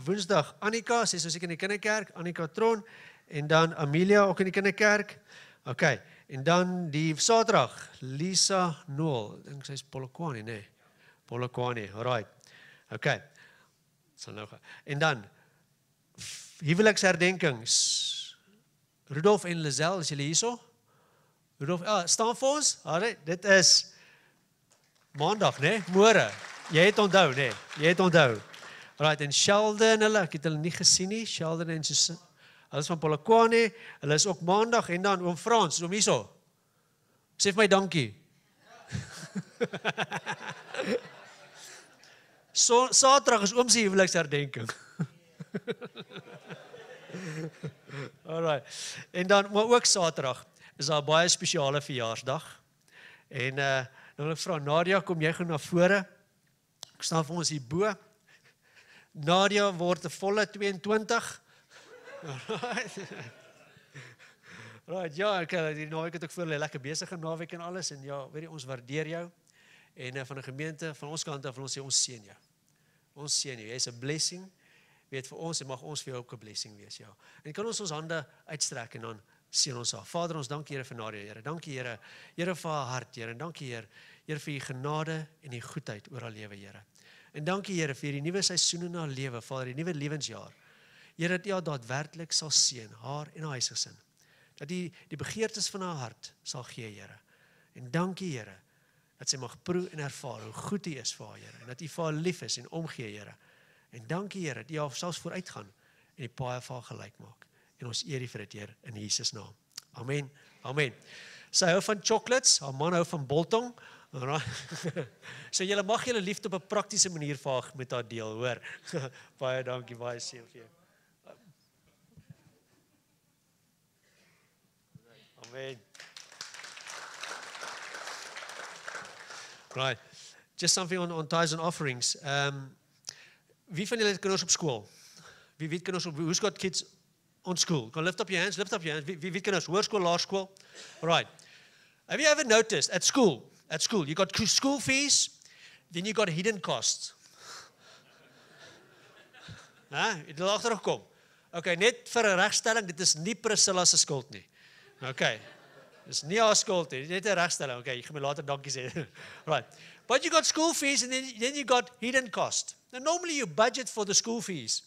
Woensdag, Annika, sy is so seker in die kinderkerk, Annika Tron, en dan Amelia ook in die kinderkerk. Okay, en dan die Saterdag, Lisa Noel, ek dink sy is Polokwane, nee. Polokwane, alright. Okay. Sal nou gaan. En dan huweliksherdenkings. Rudolf en Lizelle, is julle hierso? Rudolf, staan vir ons? Alright, dit is Maandag, nee, môre. Jy het onthou, nee. Jy het onthou. Alright, en Sheldon, ek het hulle nie gesien nie. Sheldon en Susan. Hulle is van Polokwane. Hulle is ook Maandag en dan oom Frans, oom hierso. Sê vir my dankie. Saterdag is oom se huweliksherdenking. Alright. En dan, maar ook Saterdag is daar 'n baie spesiale verjaarsdag. En dan wil ek vra Nadia, kom jy gou na vore? Ek staan vir ons hier bo. Nadia word 'n volle 22. Right, ja, die naweek het ek voor hulle lekker besige naweek en alles. En ja, weet jy, ons waardeer jou. En van die gemeente, van ons kant af, wil ons sê, ons seën jou. Ons seën jou. Jy is 'n blessing. Weet vir ons, en mag ons vir jou ook 'n blessing wees, ja. En kan ons hande uitstrek en dan seën ons af. Vader, ons dank Here vir Nadia, Here. Dankie Here. Here vir haar hart, Here. En dankie Here. Here vir u genade en u goedheid oor haar lewe, Here. En dankie Here vir die nuwe seisoen in haar lewe, Vader, die nuwe lewensjaar. Here, dat u haar daadwerklik sal seën, haar en haar huisgesin. Dat u die begeertes van haar hart sal gee, Here. En dankie Here, dat sy mag proe en ervaar hoe goed u is vir haar, Here. En dat u vir haar lief is en omgee, Here. En dankie Here, dat u haar selfs vooruitgaan en die paaie vir haar gelyk maak. En ons eer u vir dit, Heer, in Jesus naam. Amen. Amen. Sy hou van chocolates, haar man hou van biltong. So julle mag julle liefde op 'n praktiese manier vir haar met haar deel, hoor. Baie dankie, baie seën vir jou. Amen. Right. Just something on tithes and offerings. Wie van julle het kinders op skool? Wie het kinders op, who's got kids on school? Can lift up your hands, Wie het kinders, hoërskool, laerskool? Right. Have you ever noticed at school, you got school fees, then you got hidden costs. Het wil agterkom. Okay, net vir 'n regstelling, dit is nie Priscilla se skuld nie. Okay. Dis nie haar skuld nie, net 'n regstelling. Okay, jy gaan my later dankie sê. Right. But you got school fees and then you got hidden cost. Now normally you budget for the school fees.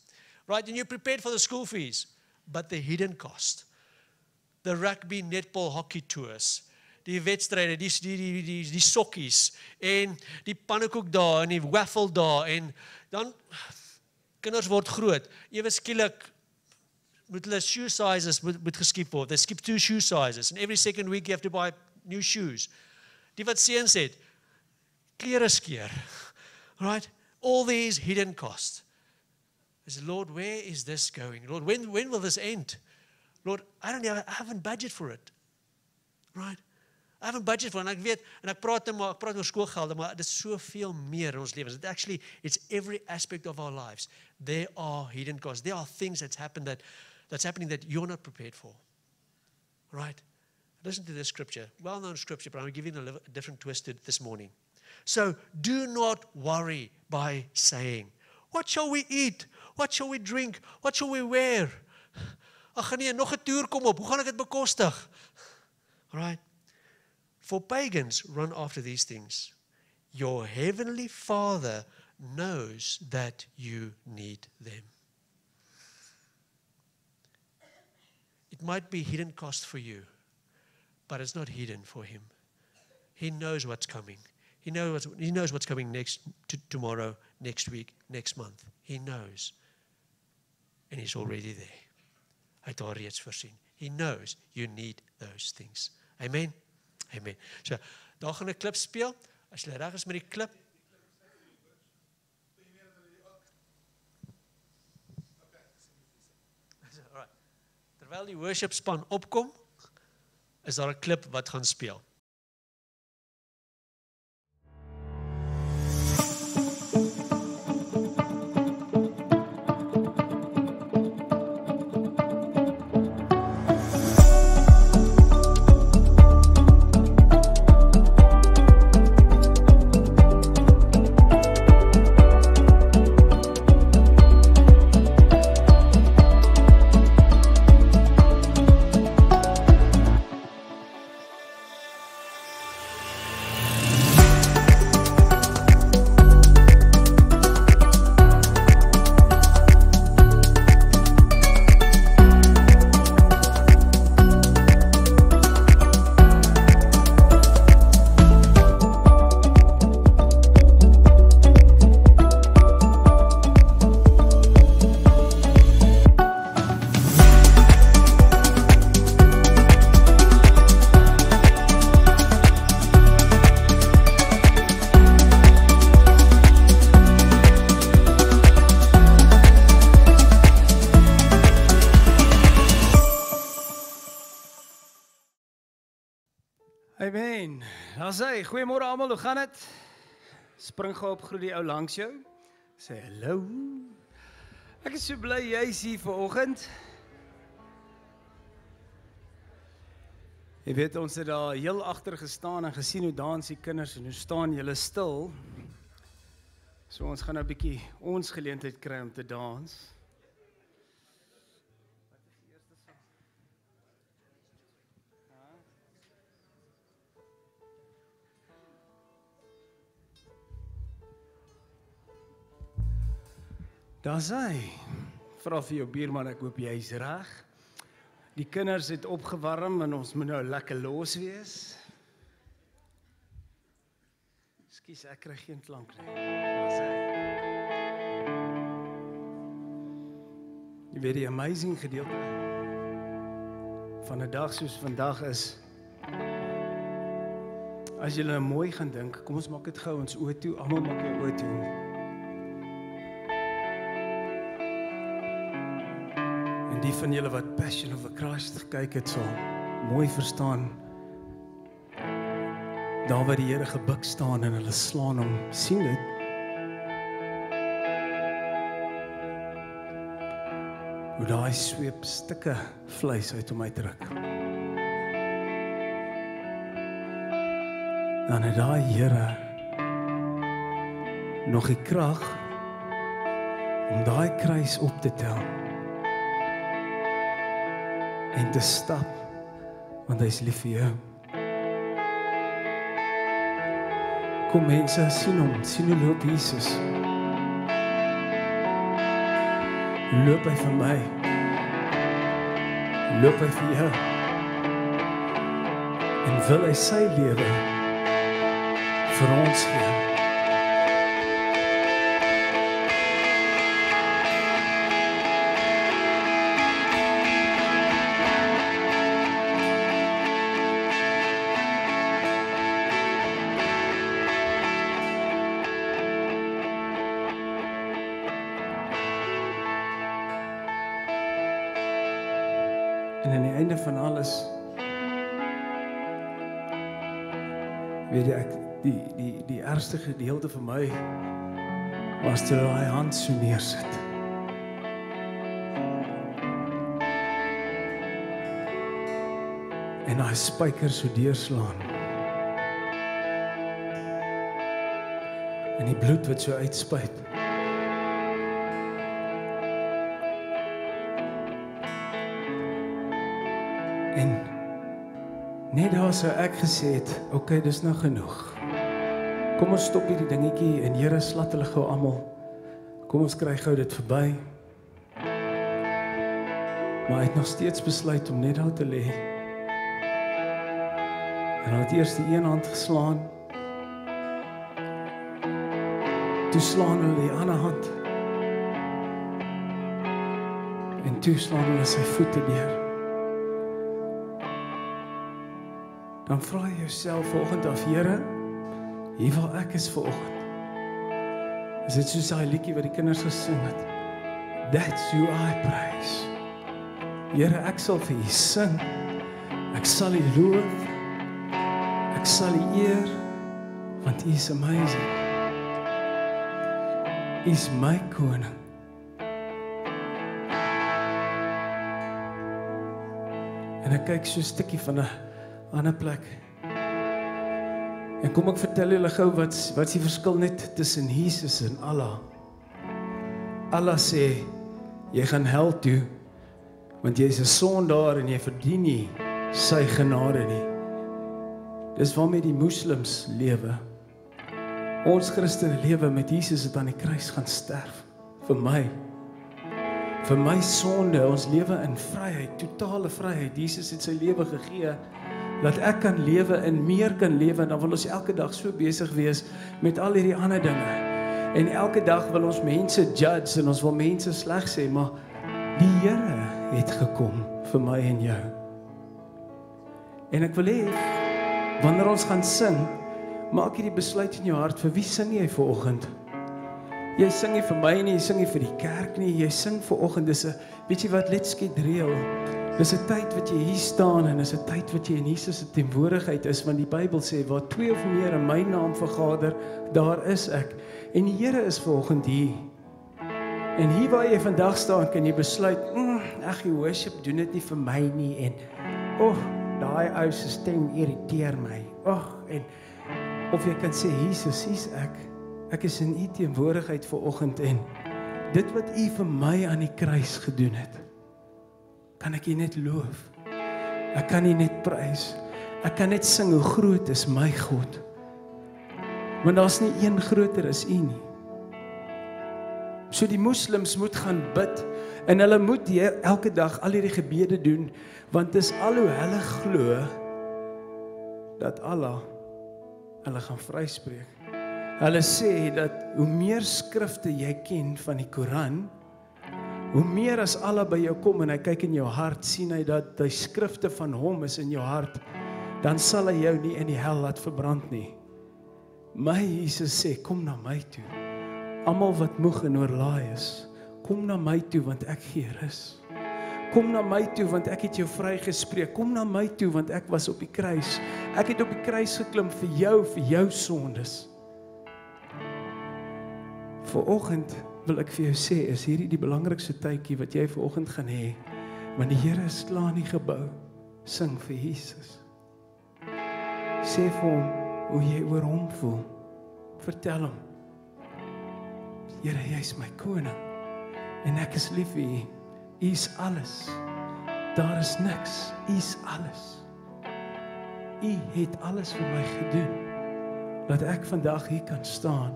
Right? And you're prepared for the school fees, but the hidden cost. The rugby, netball, hockey tours. Die wedstryde, die sokkies en die pannekoek daar en die waffle daar en dan kinders word groot. Ewe skielik moet hulle shoe sizes moet geskip word. They skip 2 shoe sizes and every second week you have to buy new shoes. Die wat seuns het, klere skeer. Right? All these hidden costs. I said, Lord, where is this going? Lord, when will this end? Lord, I don't know, I haven't budgeted for it. Right? I haven't budgeted for it. En ek weet, en ek praat oor skoolgelde, maar dit is soveel meer in ons lewens. It's every aspect of our lives. There are hidden costs. There are things that's happening that you're not prepared for. Right? Listen to this scripture, well-known scripture, but I'm giving a different twist to it this morning. So, do not worry by saying, what shall we eat? What shall we drink? What shall we wear? Ag nee, nog 'n toer kom op. Hoe gaan ek dit bekostig? Right? For pagans run after these things. Your heavenly Father knows that you need them. It might be hidden cost for you, but it's not hidden for Him. He knows what's coming. He knows what's coming tomorrow, next week, next month. He knows. And He's already there. Hy het al reeds voorsien. He knows you need those things. Amen? Amen. So, daar gaan 'n klip speel. As jy reg is met die klip. Alright. Terwyl die worship span opkom, is daar 'n klip wat gaan speel. Amen. Dan sê, goeiemôre almal, hoe gaan dit? Spring gou op, groet die ou langs jou. Sê hallo. Ek is so bly jy's hier vanoggend. Jy weet, ons het daar heel agter gestaan en gesien hoe dans die kinders en hoe staan julle stil. So ons gaan nou 'n bietjie ons geleentheid kry om te dans. Daar sê, vra vir jou buurman, ek hoop jy's reg. Die kinders het opgewarm en ons moet nou lekker los wees. Ekskuus, ek kry geen klank nie. Daar sê. Jy weet die amazing gedeelte van 'n dag soos vandag is, as jy nou mooi gaan dink, kom ons maak dit gou ons oë toe, almal maak jou oë toe. Die van julle wat Passion of Christ gekyk het, sal mooi verstaan. Daar waar die Here gebuk staan en hulle slaan hom, sien dit? Hoe daai sweep stukke vleis uit hom uitruk. Dan het daai Here nog die krag om daai kruis op te tel. En te stap, want hy is lief vir jou. Kom mense, sien hom, sien hoe loop Jesus. Loop hy vir my, loop hy vir jou. En wil hy sy lewe vir ons gee. En aan die einde van alles, weet jy, die ergste gedeelte vir my was toe hy hand so neersit. en daai spyker so deurslaan. En die bloed wat so uitspuit. En net daar sou ek gesê het, okay, dis nou genoeg. Kom ons stop hierdie dingetjie en Here slat hulle gou almal. Kom ons kry gou dit verby. Maar hy het nog steeds besluit om net daar te lê. En hy het eers die een hand geslaan. Toe slaan hulle die ander hand. En toe slaan hulle sy voete deur. Dan vra jy jouself vanoggend af, Here, hier waar ek is vanoggend. Is dit soos daai liedjie wat die kinders gesing het? That's who I praise. Here, ek sal vir U sing. Ek sal U loof. Ek sal U eer, want U is amazing. U is my koning. En ek kyk so 'n stukkie van 'n ander plek. En kom ek vertel julle gou wat is die verskil net tussen Jesus en Allah. Allah sê, jy gaan hel toe, want jy is 'n sondaar en jy verdien nie sy genade nie. Dis waarmee die moslems lewe. Ons Christene lewe met Jesus het aan die kruis gaan sterf. Vir my sonde, ons lewe in vryheid, totale vryheid. Jesus het sy lewe gegee, dat ek kan lewe en meer kan lewe, en dan wil ons elke dag so besig wees met al hierdie ander dinge. En elke dag wil ons mense judge, en ons wil mense sleg sê, maar die Here het gekom vir my en jou. En ek wil hê, wanneer ons gaan sing, maak hierdie besluit in jou hart, vir wie sing jy vanoggend? Jy sing nie vir my nie, jy sing nie vir die kerk nie, jy sing vanoggend, dis 'n, weet jy wat, let's get real. Dis 'n tyd wat jy hier staan, en dis 'n tyd wat jy in Jesus se teenwoordigheid is, want die Bybel sê, waar 2 of meer in my naam vergader, daar is ek. En die Here is vanoggend hier. En hier waar jy vandag staan, kan jy besluit, ag, die worship doen dit nie vir my nie, en, daai ou se stem irriteer my, en, of jy kan sê, Jesus, hier's ek. Ek is in U teenwoordigheid vanoggend, en dit wat U vir my aan die kruis gedoen het, kan ek U net loof. Ek kan U net prys. Ek kan net sing hoe groot is my God. Want daar's nie een groter as U nie. So die moslems moet gaan bid, en hulle moet elke dag al hierdie gebede doen, want dis al hoe hulle glo dat Allah hulle gaan vryspreek. Hulle sê dat hoe meer skrifte jy ken van die Koran, hoe meer as Allah by jou kom en hy kyk in jou hart, sien hy dat die skrifte van hom is in jou hart, dan sal hy jou nie in die hel laat verbrand nie. My Jesus sê, kom na my toe. Almal wat moeg en oorlaai is, kom na my toe want ek gee rus. Kom na my toe want ek het jou vrygespreek. Kom na my toe want ek was op die kruis. Ek het op die kruis geklim vir jou sondes. Vanoggend wil ek vir jou sê, is hierdie die belangrikste tydjie wat jy vanoggend gaan hê, want die Here is klaar in die gebou. Sing vir Jesus. Sê vir hom hoe jy oor hom voel. Vertel hom, Here, jy is my koning, en ek is lief vir U. U is alles. Daar is niks. U is alles. U het alles vir my gedoen, dat ek vandag hier kan staan,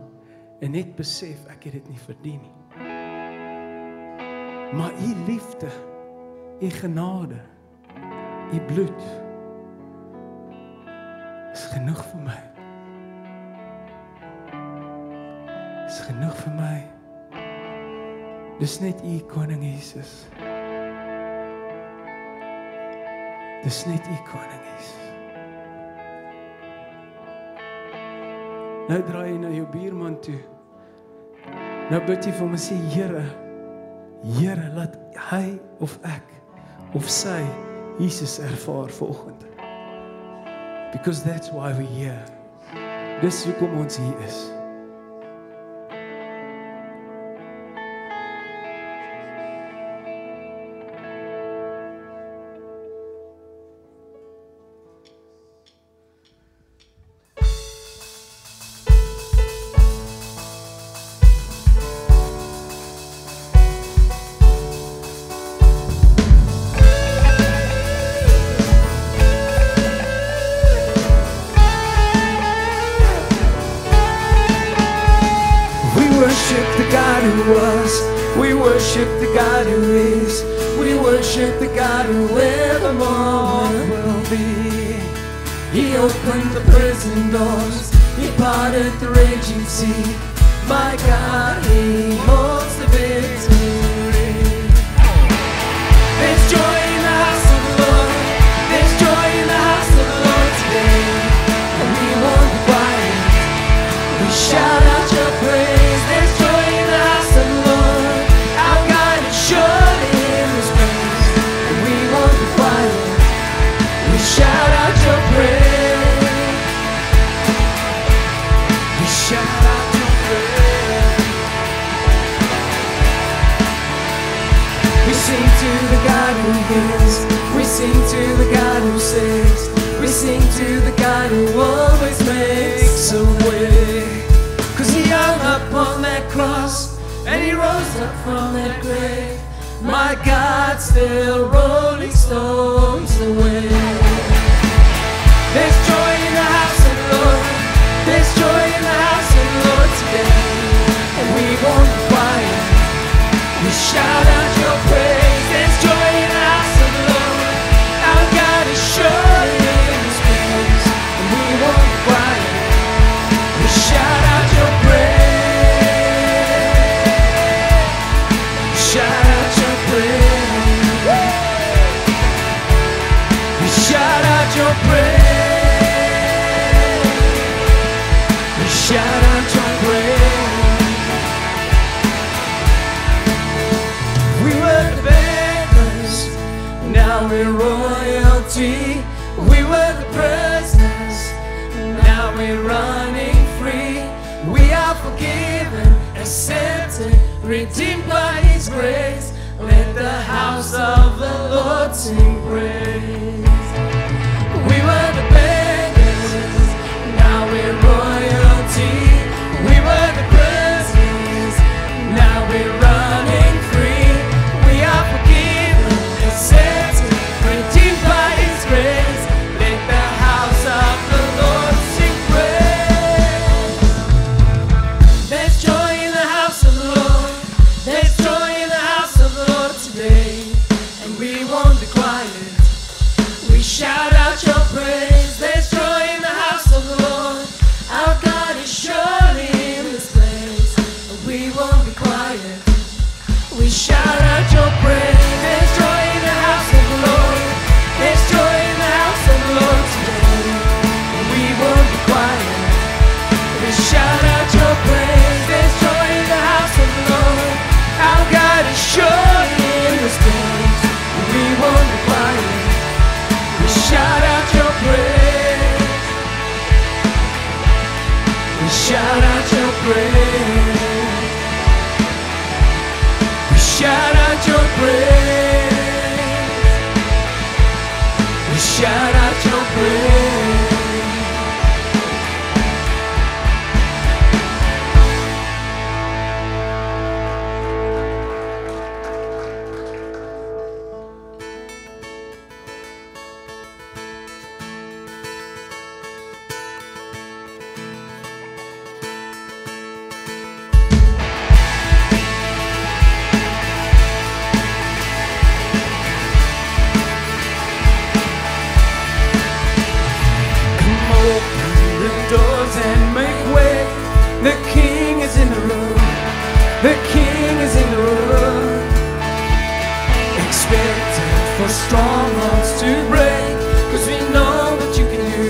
en net besef, ek het dit nie verdien nie. Maar U liefde, U genade, U bloed, is genoeg vir my. Is genoeg vir my. Dis net U, Koning Jesus. Dis net U, Koning Jesus. Nou draai jy na jou buurman toe. Nou bid jy vir hom en sê, Here, laat hy of ek of sy Jesus ervaar vanoggend. Because that's why we're here. Dis hoekom ons hier is. who was. We worship the God who is. We worship the God who evermore will be. He opened the prison doors. He parted the raging sea. My God, He holds the victory. There's joy in the house of the Lord. There's joy in the house of the Lord today. And we won't be quiet. We shout out your praise. There's joy in the house of the Lord. Our God is surely in this place. And we won't be quiet. We shout out your praise. We shout out your praise. We sing to the God who heals. We sing to the God who saves. We sing to the God who always makes a way. 'Cause He hung up on that cross and He rose up from that grave. My God, still rolling stones away. There's joy in the house of the Lord. There's joy in the house of the Lord today. And we won't be quiet. We shout out your praise. There's joy in the house of the Lord. Our God is surely in this place. And we won't be quiet. We shout out your praise. Shout out your praise. We shout out your praise. We shout out your praise. We were the beggars, now we're royalty. We were the prisoners, now we're running free. We are forgiven, accepted, redeemed by His grace. Let the house of the Lord sing praise. We were the beggars, now we're royalty. We were the prisoners, now we're running free. We are forgiven, accepted, redeemed by His grace. Let the house of the Lord sing praise. There's joy in the house of the Lord. There's joy in the house of the Lord today. And we won't be quiet. We shout out your praise. There's joy in the house of the Lord. Our God is surely in this place. And we won't be quiet. We shout out your praise. There's joy in the house of the Lord. There's joy in the house of the Lord today. And we won't be quiet. We shout out your praise. There's joy in the house of the Lord. Our God is surely in this place. And we won't be quiet. We shout out your praise. We shout out your praise. We shout out your praise. We shout out your praise. Doors and make way. The King is in the room. The King is in the room. Expected for strongholds to break. 'Cause we know what you can do.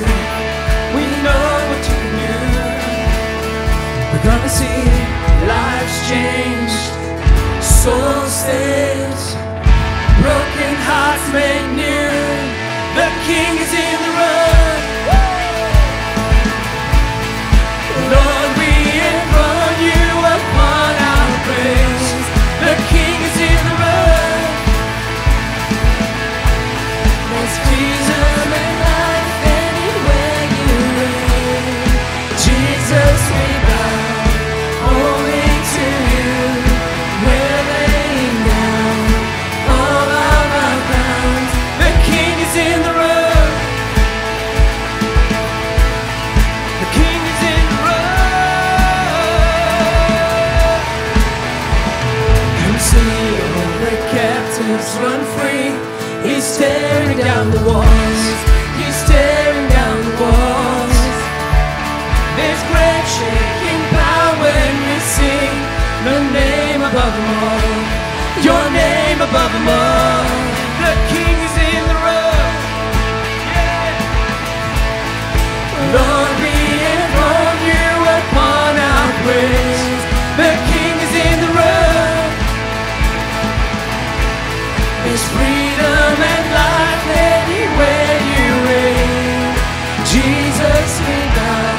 We know what you can do. We're gonna see lives changed, souls saved, broken hearts made new. The King is in the room. Lord, we enthrone you upon our praise. The King is in the room. There's freedom and life anywhere you reign. Jesus, we bow only to you. We're laying down He's tearing down the walls. He's tearing down the walls. There's great shaking power when we sing the name above them all. Your name above them all. The King is in the room. Yeah. Lord, we enthrone you upon our praise. The King is in the room. There's freedom and life anywhere you reign. Jesus, we bow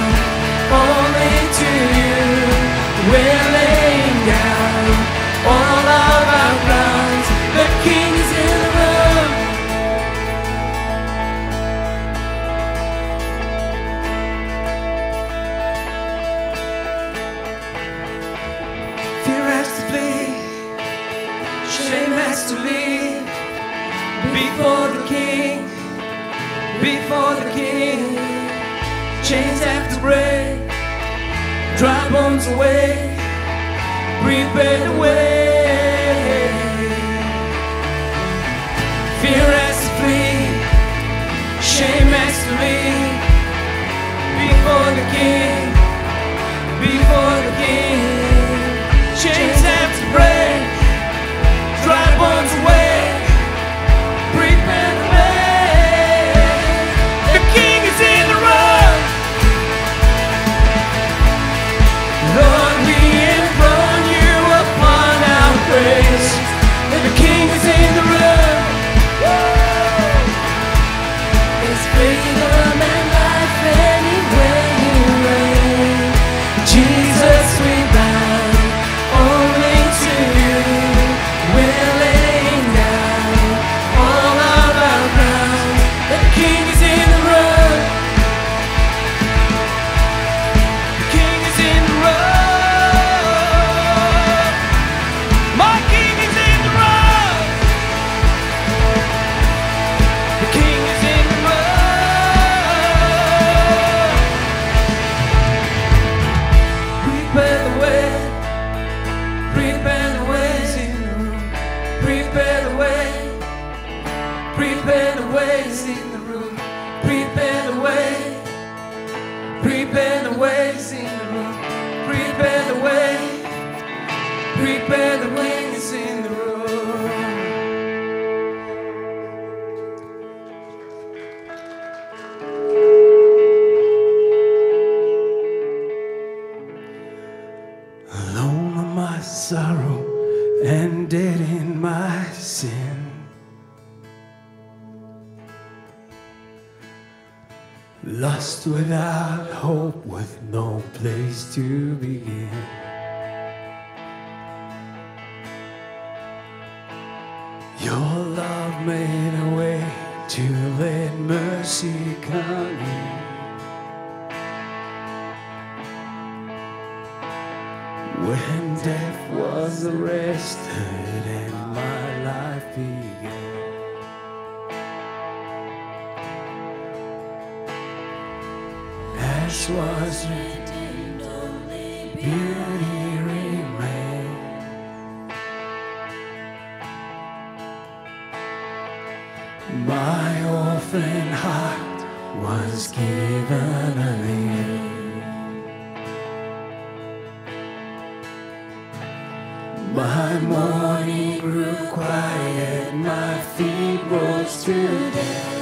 only to you. We're laying down all of our crowns. The King is in the room. Fear has to flee, shame has to leave. Before the King, before the King, chains have to break, dry bones away, prepare the way. Fear has to flee, shame has to leave. Before the King, before the King, chains have to break, dry bones away. Prepare the way. The King is in the room. Lord, we enthrone you upon our praise. The King is in the room. There's freedom and life anywhere you reign. Jesus, we bow only to you. We're laying down all of our crowns. The King is in the room. The King is in the room. My King is in the room. The King is in the room. Prepare the way. Prepare the ways in the room. Prepare the way. Prepare the ways in the room. Prepare the way. Prepare the ways in the room. Prepare the way. Prepare the ways in the room. Alone in my sorrow and dead in my sin. Lost without hope, with no place to begin. Your love made a way to let mercy come in. When death was arrested and my life began. Ash was redeemed, only beauty remained. My orphan heart was given a name. My morning grew quiet, my feet rose to death.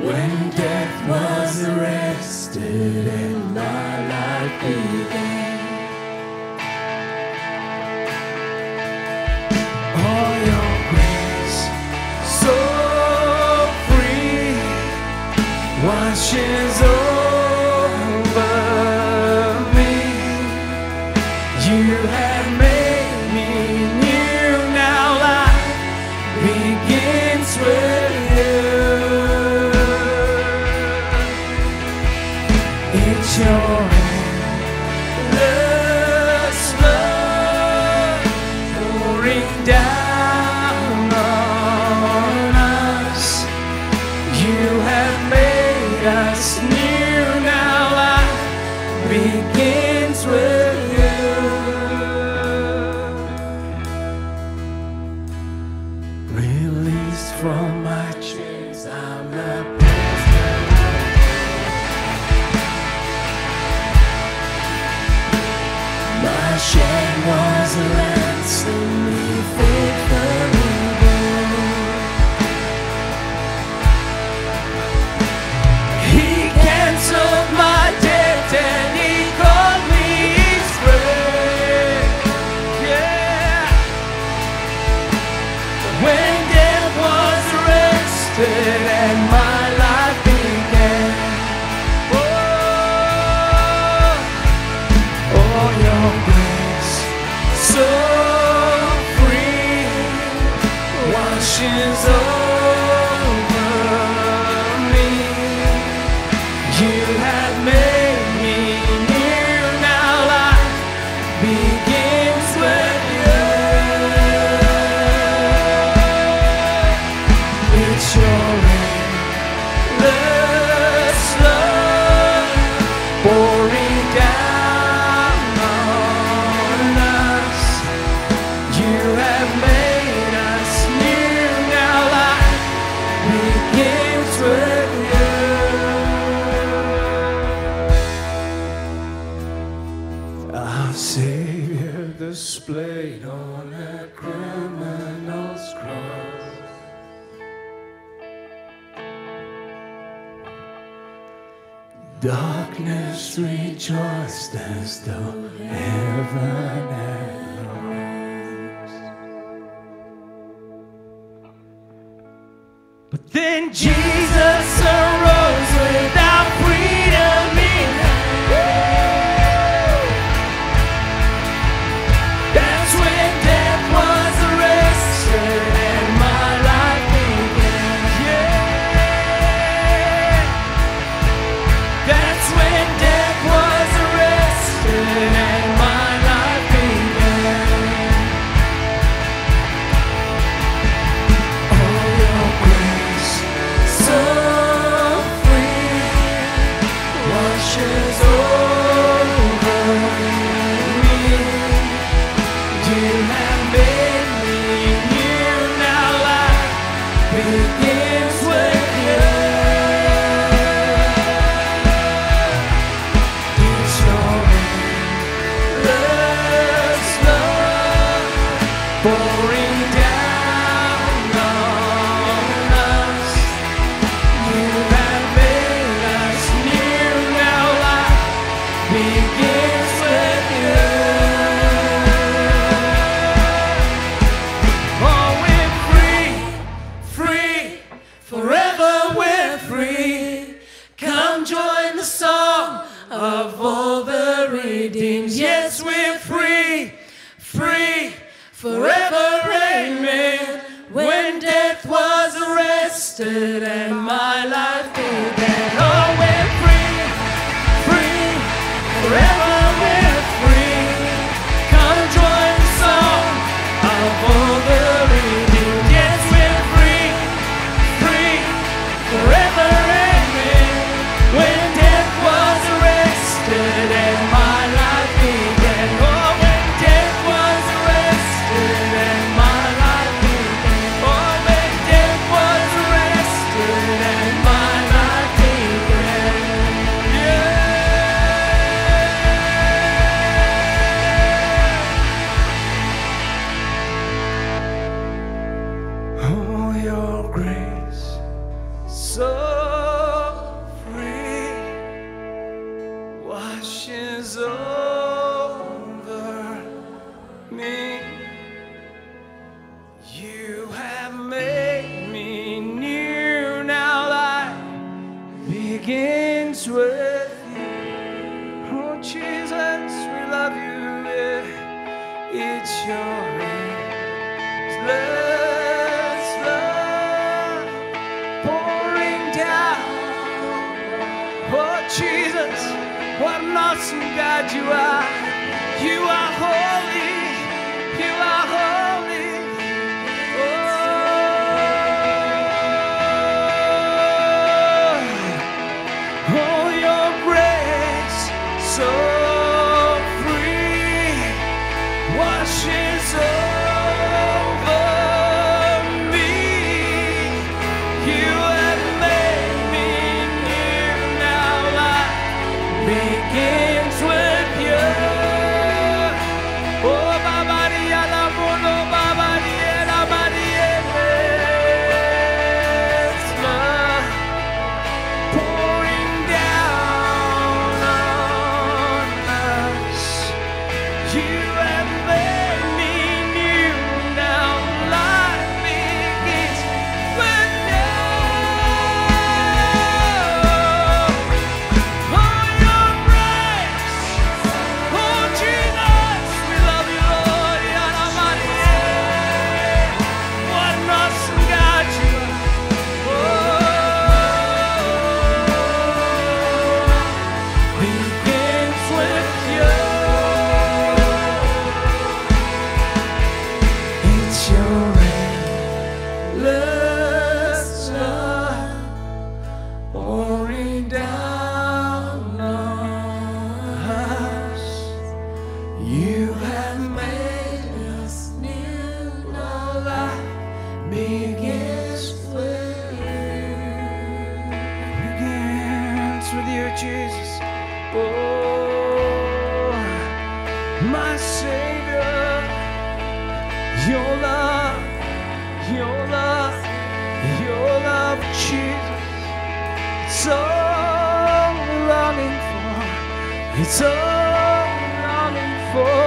When death was arrested and my life began. All your grace, so free, washes over me. You have made me new, now life begins with you. It's your endless love pouring down on us. You have made us new, now life begins with you. for my chains. I'm the My shame was a ransom me faithfully. He canceled my debt and he called me his friend. Yeah. When death was arrested and my life began. Oh, your grace, so free, washes over me. You have made me new, now life begins with you. It's your endless love pouring down on us. You have made us new, now life begins with you. Our Savior displayed on a criminal's cross. Darkness rejoiced as though heaven had lost. But then Jesus arose without freedom in hand. That's when death was arrested and my life began. Yeah. That's when death was arrested and my life began. Oh, your grace, so free, washes over me. You have made me new, now life begins with you. It's your endless love pouring down on us. You have made us new, now life begins with you. Oh, we're free, free, forever we're free. Come join the song of all the redeemed. Yes, we're free, free, forever, amen. When death was arrested and my life began. Oh, we're free, free, forever we're free. Come join the song of all the redeemed. Yes, we're free, free, forever, amen. When death was arrested and my life began. Oh, when death was arrested and my life began. Oh, when death was arrested and my life began. Yeah. Oh, your grace, so free, washes over me. You have made me new, now life begins with you. Oh, Jesus, we love you. Yeah. It's your endless love pouring down. Oh, Jesus, what an awesome God you are. You are holy. You are holy. Oh, your grace so free washes over me. begins with you, Jesus. Oh, my Savior, your love, Jesus. It's all I'm longing for. It's all I'm longing for.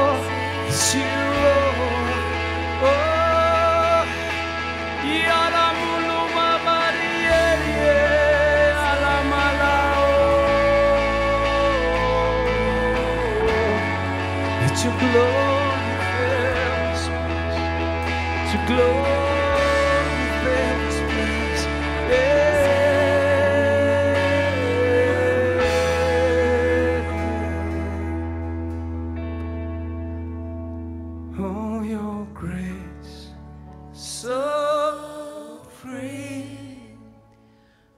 It's you, Lord. Oh, Yalamuluma Maria, Alamalao. It's your glory fills this place. It's your glory fills this place. Yeah. Oh, your grace, so free,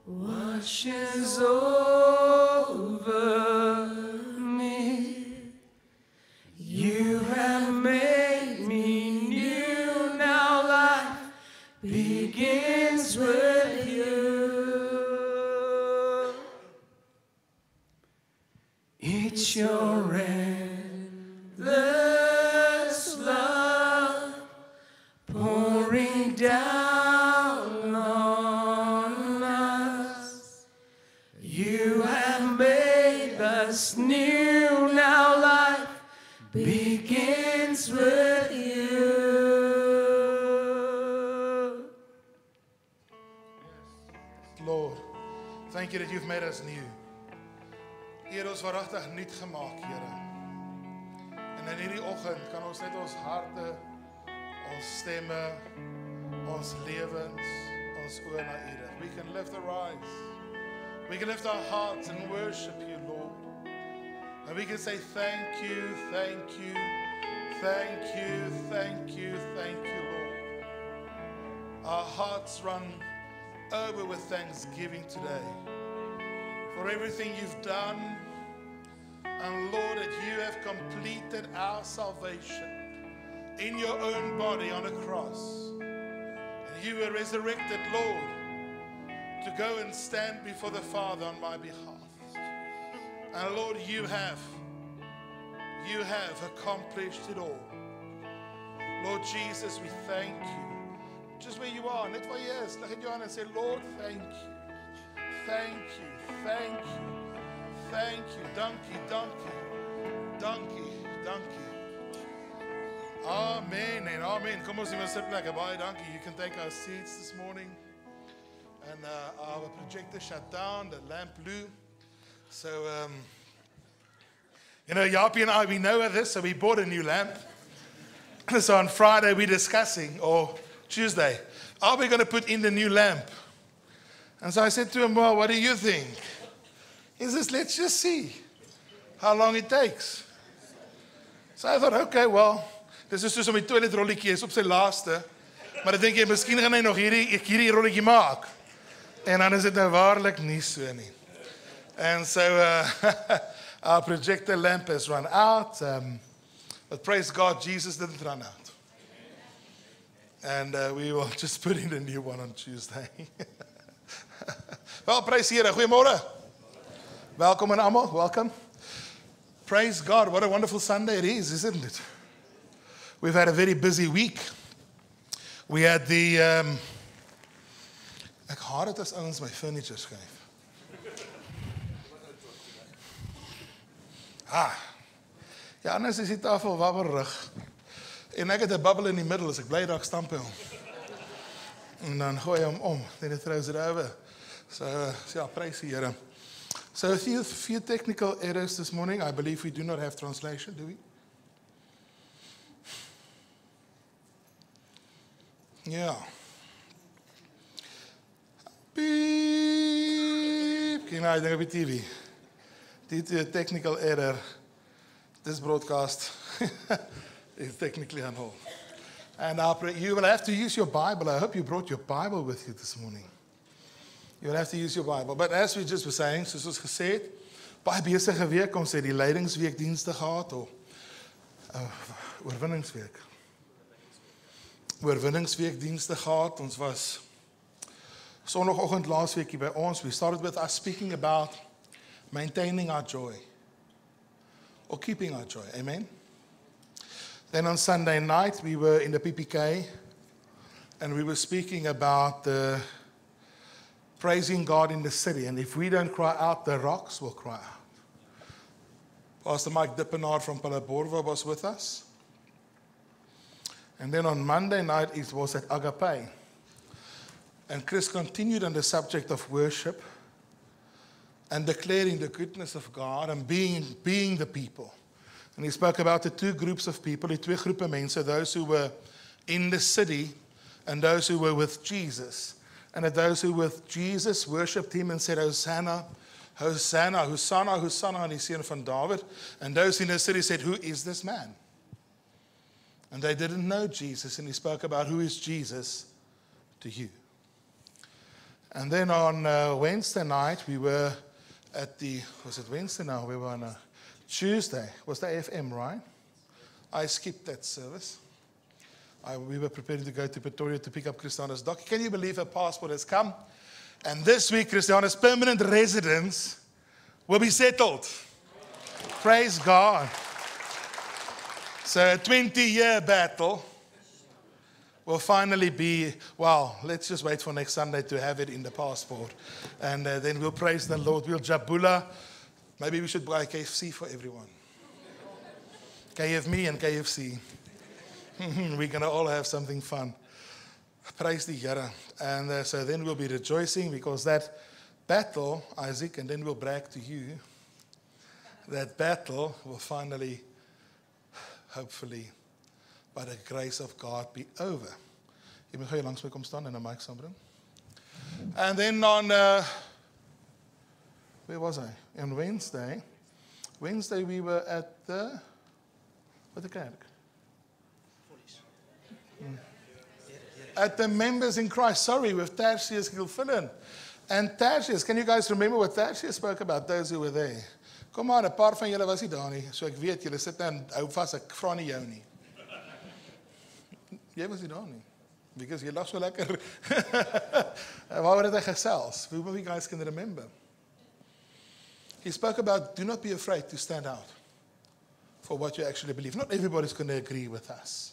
washes over me. You have made me new. Now life begins with you. It's your endless love pouring down on us. You have made us new. Now life begins with you. Lord, thank you that you've made us new. Here ons waaragtig nuut gemaak, Here. En in hierdie oggend kan ons net ons harte, ons stemme, ons lewens, ons oë na U rig. We can lift our eyes. We can lift our hearts and worship you, Lord. And we can say thank you, thank you, thank you, thank you, thank you, Lord. Our hearts run over with thanksgiving today for everything you've done, and Lord, that you have completed our salvation in your own body on a cross. And you were resurrected, Lord, to go and stand before the Father on my behalf. And Lord, you have accomplished it all. Lord Jesus, we thank you. Just where you are, net waar jy is, lig in jou hand en sê, Lord, thank you. Thank you, thank you, thank you, dankie, dankie, dankie, dankie. Amen en amen. Kom ons neem 'n sitplek. Baie dankie. You can take our seats this morning. And our projector shut down, the lamp blew. So, you know, Yapi and I, we know this, so we bought a new lamp. So on Friday, we're discussing, or Tuesday, are we going to put in the new lamp? And so I said to him, well, what do you think? He says, let's just see how long it takes. So I thought, okay, well, dis is soos om die toiletrolletjie is op sy laaste, maar ek dink jy, miskien gaan hy nog hierdie rolletjie maak. En dan is dit nou waarlik nie so nie. And so our projector lamp has run out, but praise God, Jesus didn't run out. And we will just put in a new one on Tuesday. Wel, praise Here. Goeiemôre. Welkom en almal. Welcome. Praise God. What a wonderful Sunday it is, isn't it? We've had a very busy week. We had the ek haat dit as ouens my furniture skuif. Ja, anders is die tafel wabberig. En ek het 'n bubble in die middel, as ek bly raak stamp hom. En dan gooi hom om, then it throws it over. So, yeah, praise the Here. So a few technical errors this morning. I believe we do not have translation, do we? Yeah. Beep. Kijk nou, ik denk op je TV. Dit is a technical error. This broadcast is technically on hold. And you will have to use your Bible. I hope you brought your Bible with you this morning. You will have to use your Bible. But as we just were saying, soos ons gesê het, baie besige week, ons het die leidingsweek dienste gehad, of oorwinningsweek. oorwinningsweekdienste gehad. Ons was Sondagoggend laasweek hier by ons. We started with us speaking about maintaining our joy or keeping our joy. Amen. Then on Sunday night we were in the PPK and we were speaking about praising God in the city. And if we don't cry out, the rocks will cry out. Pastor Mike Dippenaar from Palaborwa was with us. And then on Monday night, it was at Agape. And Chris continued on the subject of worship and declaring the goodness of God and being the people. And he spoke about the two groups of people, die twee groepe mense, those who were in the city and those who were with Jesus. And that those who were with Jesus worshipped him and said, Hosanna, Hosanna, Hosanna, Hosanna, aan die seun van David. And those in the city said, who is this man? And they didn't know Jesus, and he spoke about who is Jesus to you. And then on Wednesday night, we were at was it Wednesday now? We were on a Tuesday. Was the AFM, right? I skipped that service. We were preparing to go to Pretoria to pick up Christiana's doc. Can you believe her passport has come? And this week, Christiana's permanent residence will be settled. Praise God. So a 20-year battle will finally be, well, let's just wait for next Sunday to have it in the passport. And then we'll praise the Lord. We'll jabula. Maybe we should buy KFC for everyone. KFMe and KFC. We're going to all have something fun. Praise the Here. And so then we'll be rejoicing because that battle, Isaac, and then we'll brag to you, that battle will finally, hopefully, by the grace of God, be over. Jy moet gou hier langs my kom staan en 'n mic saambring. And then on, where was I? On Wednesday we were at the kerk. At the members in Christ, sorry, with Tertius Gilfillan. And Tertius, can you guys remember what Tertius spoke about, those who were there? Kom aan, 'n paar van julle was nie daar nie, so ek weet julle sit en hou vas, ek vra nie jou nie. Jy was nie daar nie, because jy lag so lekker. Waar het hy gesels? Who of you guys can remember? He spoke about, do not be afraid to stand out for what you actually believe. Not everybody's going to agree with us.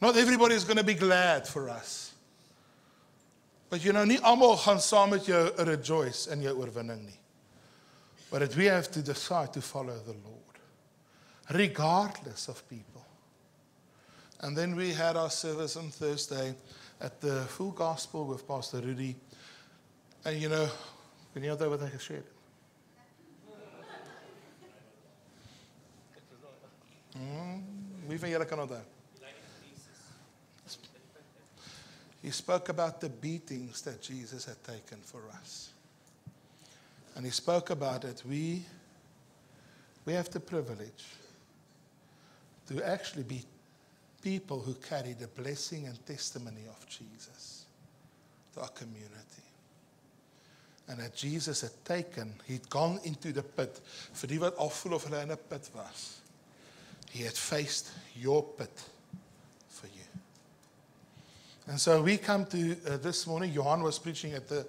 Not everybody is going to be glad for us. But you know, nie almal gaan saam met jou rejoice in jou oorwinning nie. But that we have to decide to follow the Lord, regardless of people. And then we had our service on Thursday at the Full Gospel with Pastor Rudy. And you know, can you onthou wat hy gesê het? Wie van julle kan onthou? He spoke about the beatings that Jesus had taken for us. And he spoke about it. We have the privilege to actually be people who carry the blessing and testimony of Jesus to our community. And that Jesus had taken, he'd gone into the pit. Vir die wat al voel of hulle in 'n pit was. He had faced your pit for you. And so we come to this morning. Johan was preaching at the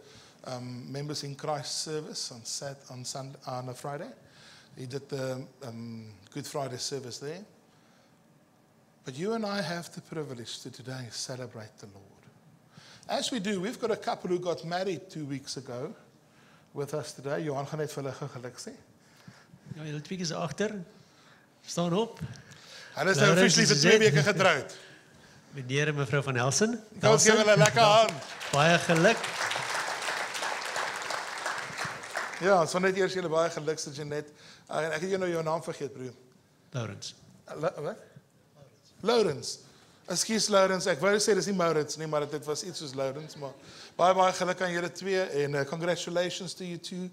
Members in Christ service on a Friday. He did the Good Friday service there. But you and I have the privilege to today celebrate the Lord. As we do, we've got a couple who got married 2 weeks ago with us today. Johan gaan net vir hulle geluk sê. Ja, julle twee is agter. Staan op. Hulle is nou officially vir 2 weke getroud. Meneer en mevrou van Helsen. Kom gee hulle 'n lekker hand. Baie geluk. Ja, ons wil net eers julle baie geluk sê Janet. Ek het jou naam vergeet, broer. Lawrence. Wat? Lawrence. Ekskuus Lawrence, ek wou sê dis nie Maurits nie, maar dit was iets soos Lawrence, maar baie geluk aan julle twee en congratulations to you two.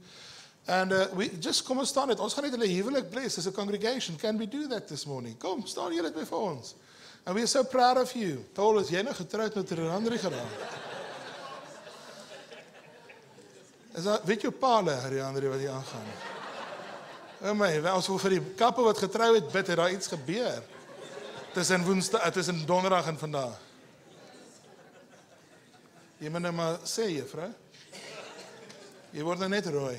And we just kom ons staan net. Ons gaan net hulle huwelik bless as a congregation. Can we do that this morning? Kom, staan julle by vir ons. And we are so proud of you. Paul, is jy nou getroud met Riandri geraak? Is dat, weet jou Paule, Riandri, wat hier aangaan? O my, ons wil vir die kappe wat getrou het, bid, het daar iets gebeur. Tussen donderdag en vandag. Jy moet nou maar sê, juffrou. Jy word nou net rooi.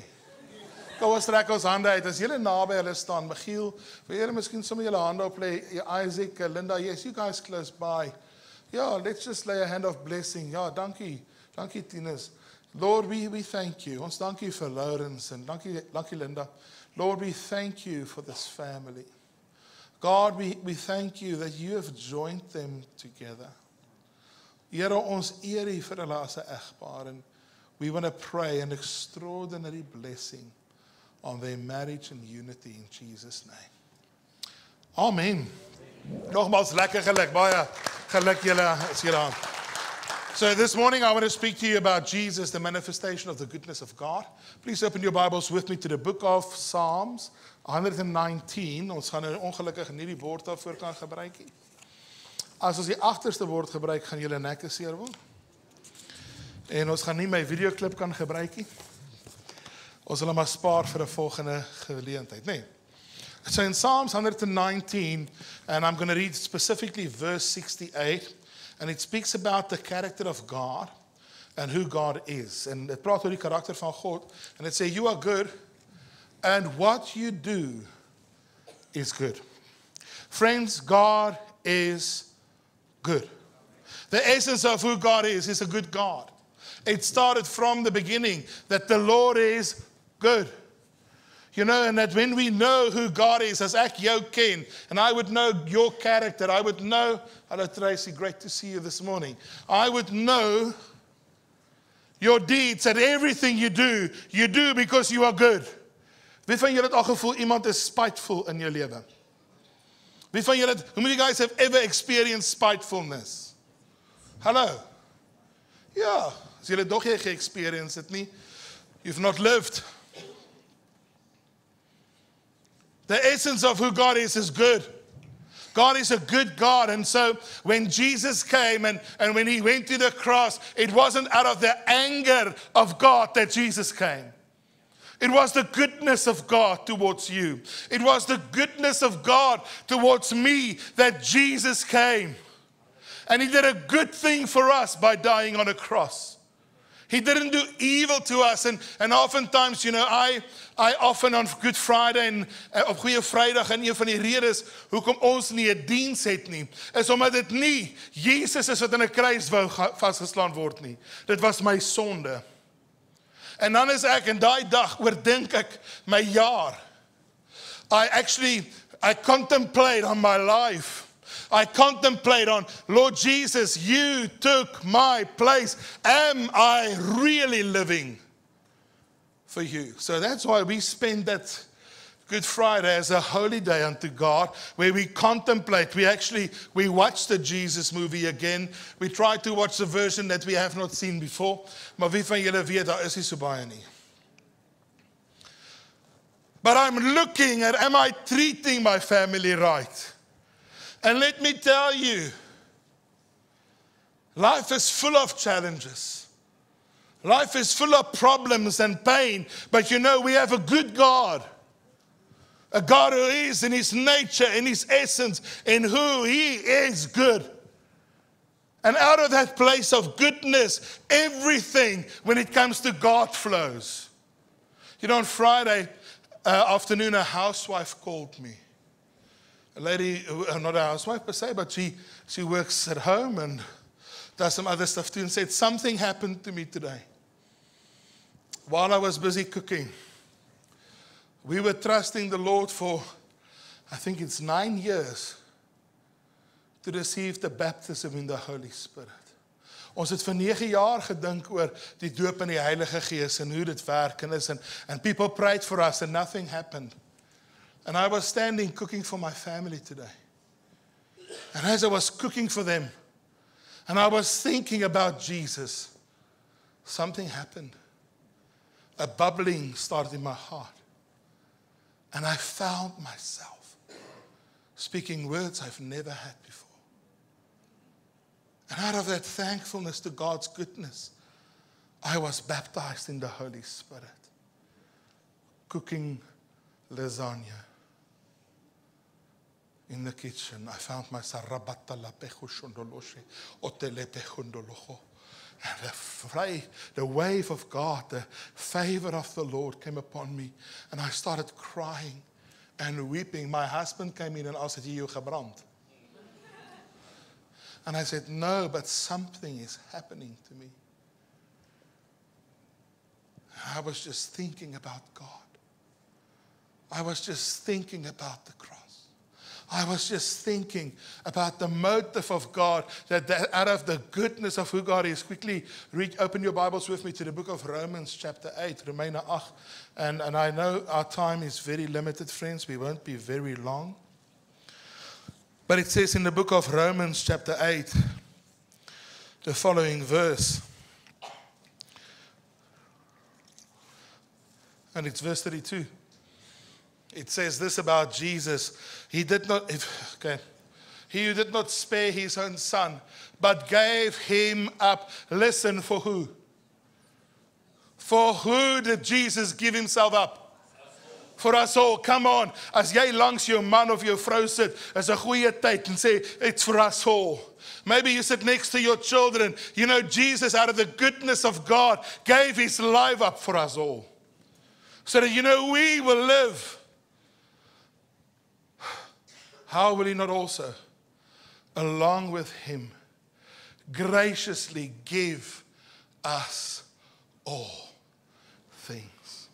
Kom ons trek ons hande uit. As julle naby hulle staan, Michiel, wil julle miskien sommer julle hande op lê, Isaac, Linda, yes, you guys close by. Yeah, let's just lay a hand of blessing. Ja, dankie. Dankie, Tinus. Lord, we thank you. Ons dankie vir Lawrence en dankie Linda. Lord, we thank you for this family. God, we thank you that you have joined them together. Here, ons eer u vir hulle as 'n egpaar en we want to pray an extraordinary blessing on their marriage and unity in Jesus' name. Amen. Nogmaals lekker geluk, baie geluk julle as julle aan. So this morning I want to speak to you about Jesus, the manifestation of the goodness of God. Please open your Bibles with me to the book of Psalms 119. Ons gaan nou ongelukkig nie die woord daarvoor kan gebruik nie. As ons die agterste woord gebruik, gaan julle nekke seer word. En ons gaan nie my videoklip kan gebruik nie. Ons sal hom maar spaar vir 'n volgende geleentheid, nee. So in Psalms 119, and I'm going to read specifically verse 68, and it speaks about the character of God and who God is. En dit praat oor die karakter van God, and it says, you are good, and what you do is good. Friends, God is good. The essence of who God is a good God. It started from the beginning that the Lord is good. You know, and that when we know who God is, as ek jou ken, and I would know your character, I would know, hello Tracy, great to see you this morning. I would know your deeds and everything you do because you are good. Wie van julle het al gevoel iemand is spiteful in jou lewe? Wie van julle, how many of you guys have ever experienced spitefulness? Hello? Ja, as julle dog jy ge-experience het nie, you've not lived. The essence of who God is good. God is a good God. And so when Jesus came and when he went to the cross, it wasn't out of the anger of God that Jesus came. It was the goodness of God towards you. It was the goodness of God towards me that Jesus came. And he did a good thing for us by dying on a cross. He didn't do evil to us. And oftentimes, you know, I often on Good Friday en op Goeie Vrydag en een van die redes hoekom ons nie 'n diens het nie, is omdat dit nie Jesus is wat in 'n kruis wou vasgeslaan word nie. Dit was my sonde. En dan is ek en daai dag oordink ek my jaar. I contemplate on my life. I contemplate on, Lord Jesus, you took my place. Am I really living for you? So that's why we spend that Good Friday as a holy day unto God, where we contemplate. We watch the Jesus movie again. We try to watch the version that we have not seen before. Maar wie van julle weet, daar is nie so baie nie. But I'm looking at, am I treating my family right? And let me tell you, life is full of challenges. Life is full of problems and pain. But you know, we have a good God. A God who is in his nature, in his essence, in who he is good. And out of that place of goodness, everything, when it comes to God, flows. You know, on Friday afternoon, a housewife called me. A lady, not a housewife per se, but she works at home and does some other stuff too, and said, something happened to me today. While I was busy cooking, we were trusting the Lord for, I think it's 9 years, to receive the baptism in the Holy Spirit. Ons het vir 9 jaar gedink oor die doop in die Heilige Gees en hoe dit werk en is, and people prayed for us and nothing happened. And I was standing cooking for my family today. And as I was cooking for them, and I was thinking about Jesus, something happened. A bubbling started in my heart. And I found myself speaking words I've never had before. And out of that thankfulness to God's goodness, I was baptized in the Holy Spirit, cooking lasagna. In the kitchen, I found myself And the wave of God, the favor of the Lord came upon me. And I started crying and weeping. My husband came in and asked, "Het jy jou gebrand?" And I said, "No, but something is happening to me." I was just thinking about God. I was just thinking about the cross. I was just thinking about the motive of God, that out of the goodness of who God is. Quickly open your Bibles with me to the book of Romans chapter 8, Romeine 8. And I know our time is very limited, friends. We won't be very long. But it says in the book of Romans chapter 8, the following verse. And it's verse 32. It says this about Jesus. He who did not spare his own son, but gave him up. Listen, for who? For who did Jesus give himself up? For us all. Come on. As jy langs jou man of jou vrou sit, is 'n goeie tyd en sê, it's for us all. Maybe you sit next to your children. You know, Jesus, out of the goodness of God, gave his life up for us all. So that, we will live. How will he not also, along with him, graciously give us all things?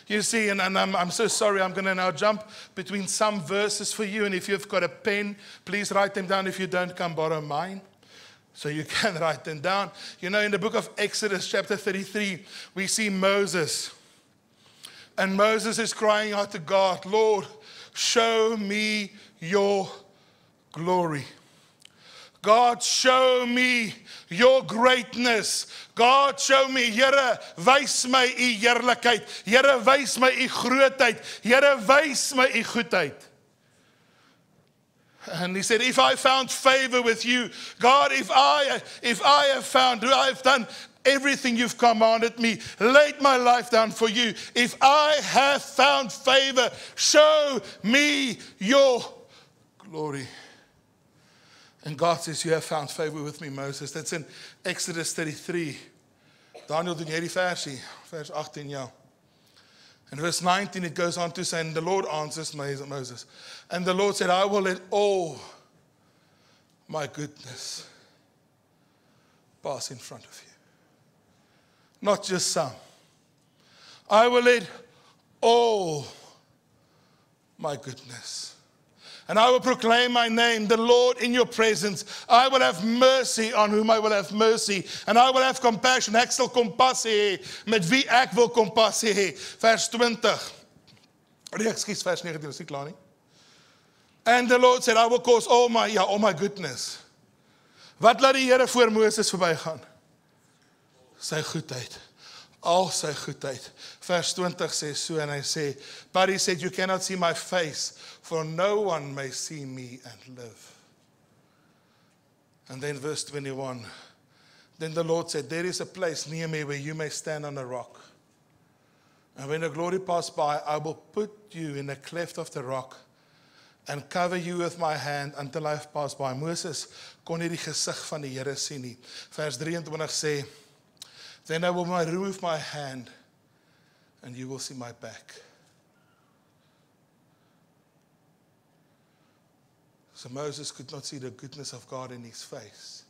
You see, and I'm so sorry, I'm going to now jump between some verses for you. And if you've got a pen, please write them down. If you don't, come borrow mine. So you can write them down. In the book of Exodus chapter 33, we see Moses. And Moses is crying out to God, "Lord, show me your glory. God, show me your greatness. God, show me, Here, wys my u heerlikheid. Here, wys my u grootheid. Here, wys my u goedheid." And he said, "If I found favor with you, God, if I have done everything you've commanded me, laid my life down for you. If I have found favor, show me your glory." And God says, "You have found favor with me, Moses." That's in Exodus 33. Daniel, doen jy die versie? Vers 18, ja. In verse 19 it goes on to say, and the Lord answers Moses. And the Lord said, "I will let all my goodness pass in front of you. Not just some. I will let all my goodness. And I will proclaim my name, the Lord, in your presence. I will have mercy on whom I will have mercy. And I will have compassion. Ek sal kompassie hê met wie ek wil kompassie hê. Vers 20. Excuse, vers 19, is nie klaar nie. And the Lord said, I will cause all my goodness. Wat laat die Here voor Moses verbygaan? Sy goedheid. Al sy goedheid. Vers 20 sê so, en hy sê, but he said, you cannot see my face, for no one may see me and live. And then verse 21, then the Lord said, there is a place near me where you may stand on a rock. And when the glory pass by, I will put you in a cleft of the rock and cover you with my hand until I have passed by. Moses kon nie die gesig van die Here sien nie. Vers 23 sê, then I will remove my hand and you will see my back. So Moses could not see the goodness of God in his face.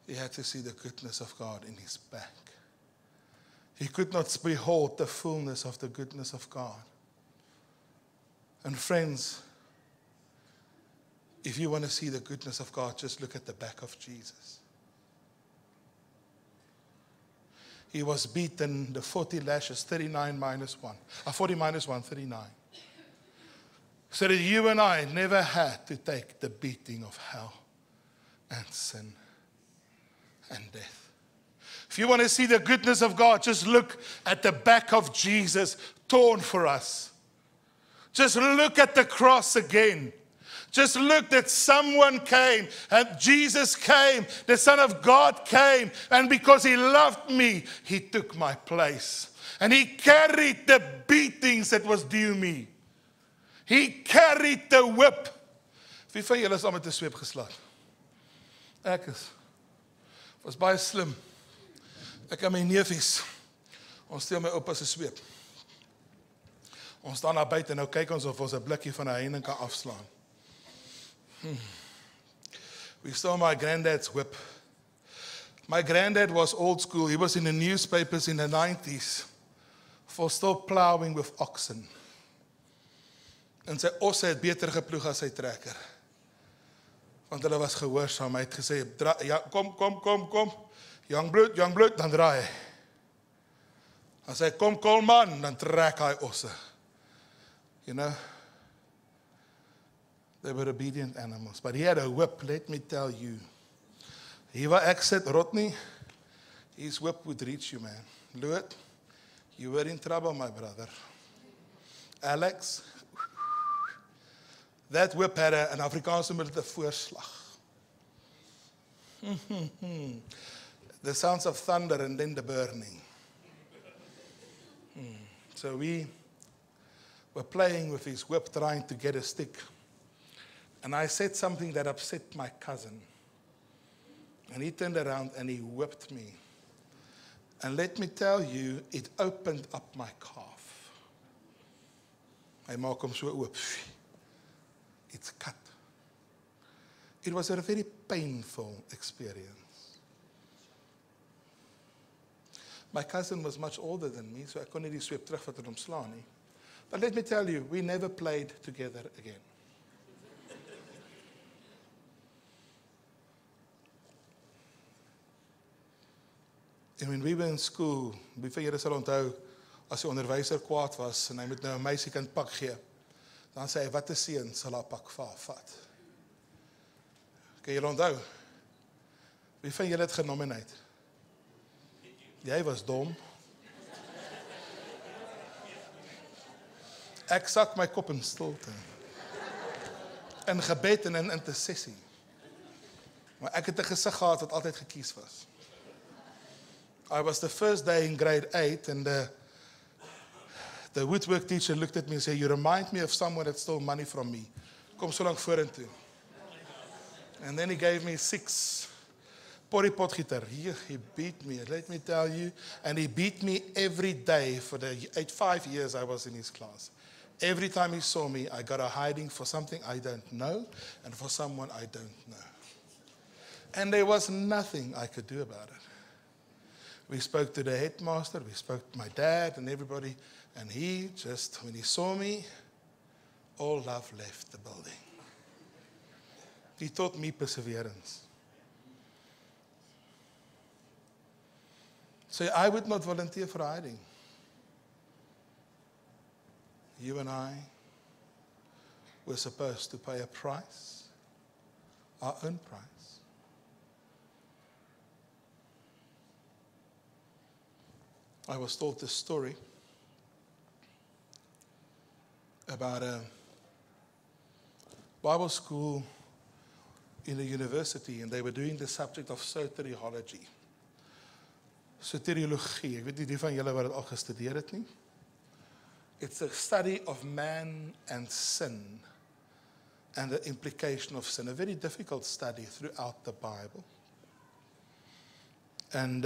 He had to see the goodness of God in his back. He could not behold the fullness of the goodness of God. And friends, if you want to see the goodness of God, just look at the back of Jesus. He was beaten the 40 lashes, 39 minus 1. 40 minus 1, 39. So that you and I never had to take the beating of hell and sin and death. If you want to see the goodness of God, just look at the back of Jesus torn for us. Just look at the cross again. Just look that someone came, and Jesus came, the Son of God came, and because he loved me, he took my place. And he carried the beatings that was due me. He carried the whip. Wie van julle is al met 'n sweep geslaan? Ek is. Was baie slim. Ek en my neefies, ons steel my oupa se sweep. Ons staan daar buite en nou kyk ons of ons 'n blikkie van 'n heining kan afslaan. We stole my granddad's whip. My granddad was old school. He was in the newspapers in the 90s for still plowing with oxen. En sy osse het beter geploeg as sy trekker. Want hulle was gehoorsaam. Hy het gesê, ja, kom. Young bloed, dan draai hy. As hy kom man, dan trek hy osse. You know, they were obedient animals. But he had a whip, let me tell you. Hier waar ek sit, Rodney, his whip would reach you, man. Louis, you were in trouble, my brother. Alex, that whip had an Afrikaanse met 'n voorslag. The sounds of thunder and then the burning. So we were playing with his whip, trying to get a stick. And I said something that upset my cousin. And he turned around and he whipped me. And let me tell you, it opened up my calf. Hy maak hom so oop. It's cut. It was a very painful experience. My cousin was much older than me, so I kon nie die sweep terugvat en hom slaan nie. But let me tell you, we never played together again. And when we were in school, before julle sal onthou, as die onderwyser kwaad was en hy moet nou 'n meisiekind pak gee, dan sê hy, wat 'n seun sal haar pak vir haar vat. Kan julle onthou? Wie van julle het genomineer? Jy was dom. Ek sak my kop in stilte. In gebed en in intersessie. Maar ek het 'n gesig gehad wat altyd gekies was. I was the first day in grade 8 and the woodwork teacher looked at me and said, you remind me of someone that stole money from me. Kom so lank vorentoe. And then he gave me 6 pot gitaar. He beat me, let me tell you. And he beat me every day for the 5 years I was in his class. Every time he saw me, I got a hiding for something I don't know and for someone I don't know. And there was nothing I could do about it. We spoke to the headmaster, we spoke to my dad and everybody, and he just, when he saw me, all love left the building. He taught me perseverance. So I would not volunteer for hiding. You and I were supposed to pay a price, our own price. I was told this story about a Bible school in a university, and they were doing the subject of soteriology. Soteriologie, ek weet nie die van julle wat dit al gestudeer het nie. It's a study of man and sin and the implication of sin, a very difficult study throughout the Bible. And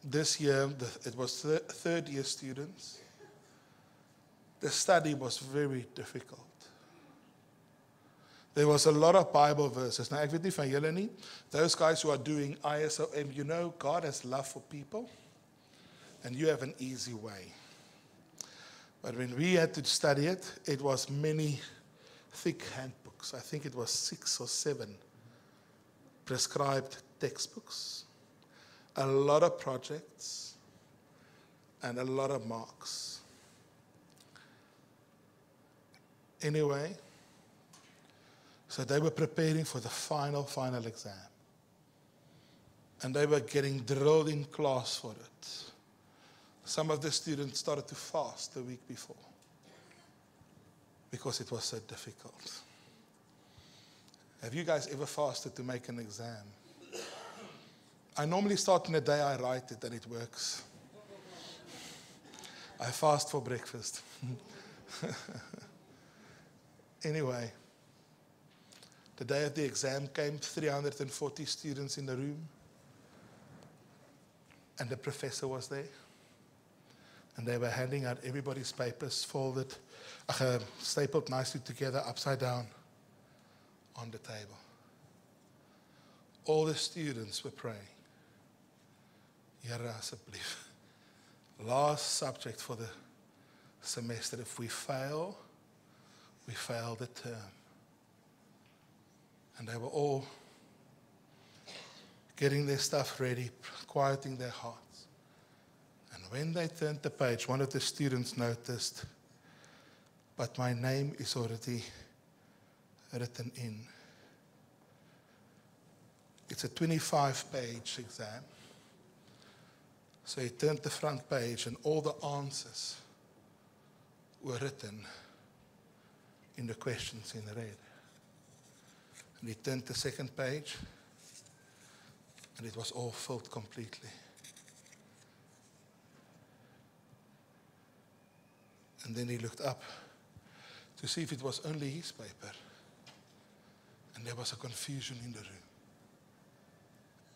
this year, it was third year students. The study was very difficult. There was a lot of Bible verses. Now, ek weet nie van julle nie, those guys who are doing ISOM, you know, God has love for people, and you have an easy way. But when we had to study it, it was many thick handbooks. I think it was 6 or 7 prescribed textbooks, a lot of projects, and a lot of marks. Anyway, so they were preparing for the final exam. And they were getting drilled in class for it. Some of the students started to fast the week before because it was so difficult. Have you guys ever fasted to make an exam? I normally start on the day I write it and it works. I fast for breakfast. Anyway, The day of the exam came, 340 students in the room. And the professor was there. And they were handing out everybody's papers folded, stapled nicely together, upside down on the table. All the students were praying. Here, asseblief. Last subject for the semester. If we fail the term. And they were all getting their stuff ready, quieting their hearts. And when they turned the page, one of the students noticed, but my name is already written in. It's a 25-page exam. So he turned the front page and all the answers were written in the questions in red. And he turned the second page and it was all filled completely. And then he looked up to see if it was only his paper. And there was a confusion in the room.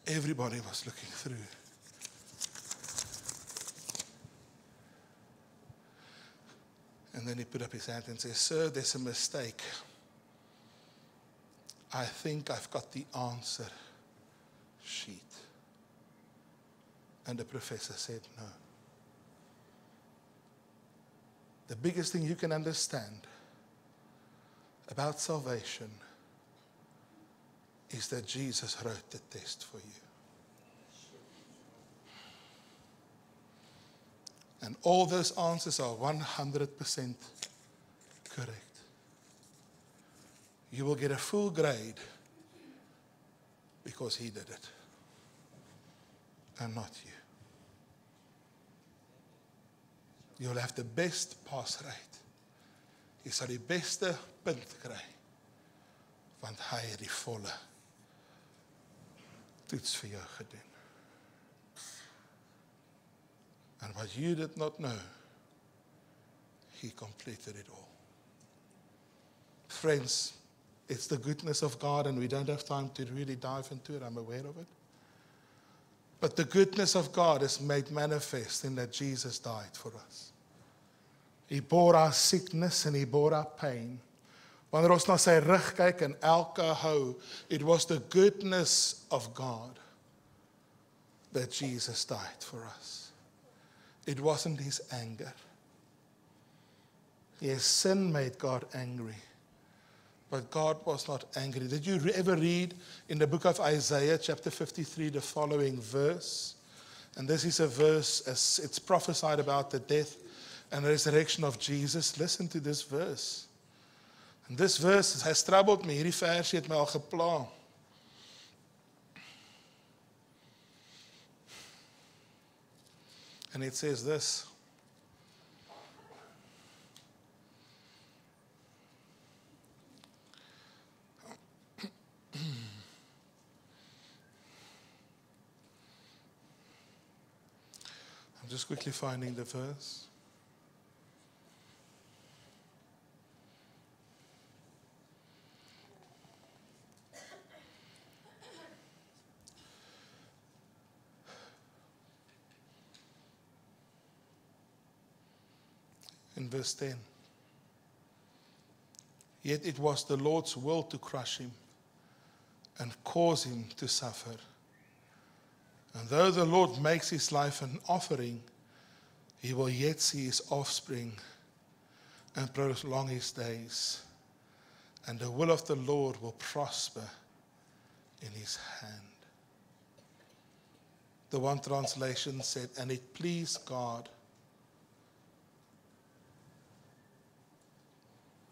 Everybody was looking through. And then he put up his hand and said, "Sir, there's a mistake. I think I've got the answer sheet." And the professor said, "No. The biggest thing you can understand about salvation is that Jesus wrote the test for you. And all those answers are 100% correct. You will get a full grade because he did it and not you. You'll have the best pass rate. Jy sal die beste punt kry want hy het die volle toets vir jou gedoen. And what you did not know, he completed it all. Friends, it's the goodness of God, and we don't have time to really dive into it. I'm aware of it. But the goodness of God is made manifest in that Jesus died for us. He bore our sickness and he bore our pain. Wanneer ons na sy rug kyk in elke hou, it was the goodness of God that Jesus died for us. It wasn't his anger. Yes, sin made God angry. But God was not angry. Did you ever read in the book of Isaiah, chapter 53, the following verse? And this is a verse, as it's prophesied about the death and resurrection of Jesus. Listen to this verse. And this verse has troubled me. Hierdie versie het my al gepla. And it says this. I'm just quickly finding the verse. In verse 10. Yet it was the Lord's will to crush him and cause him to suffer. And though the Lord makes his life an offering, he will yet see his offspring and prolong his days. And the will of the Lord will prosper in his hand. The one translation said, and it pleased God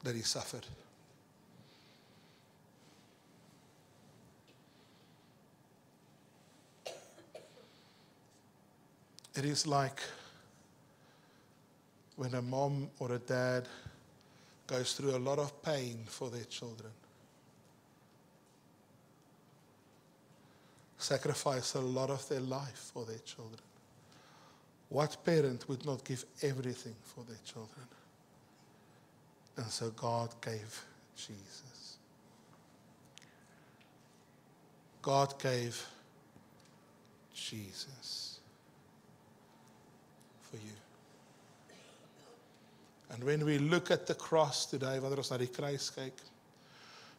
that he suffered. It is like when a mom or a dad goes through a lot of pain for their children. Sacrifice a lot of their life for their children. What parent would not give everything for their children? And so God gave Jesus. God gave Jesus for you. And when we look at the cross today, wanneer ons na die kruis kyk,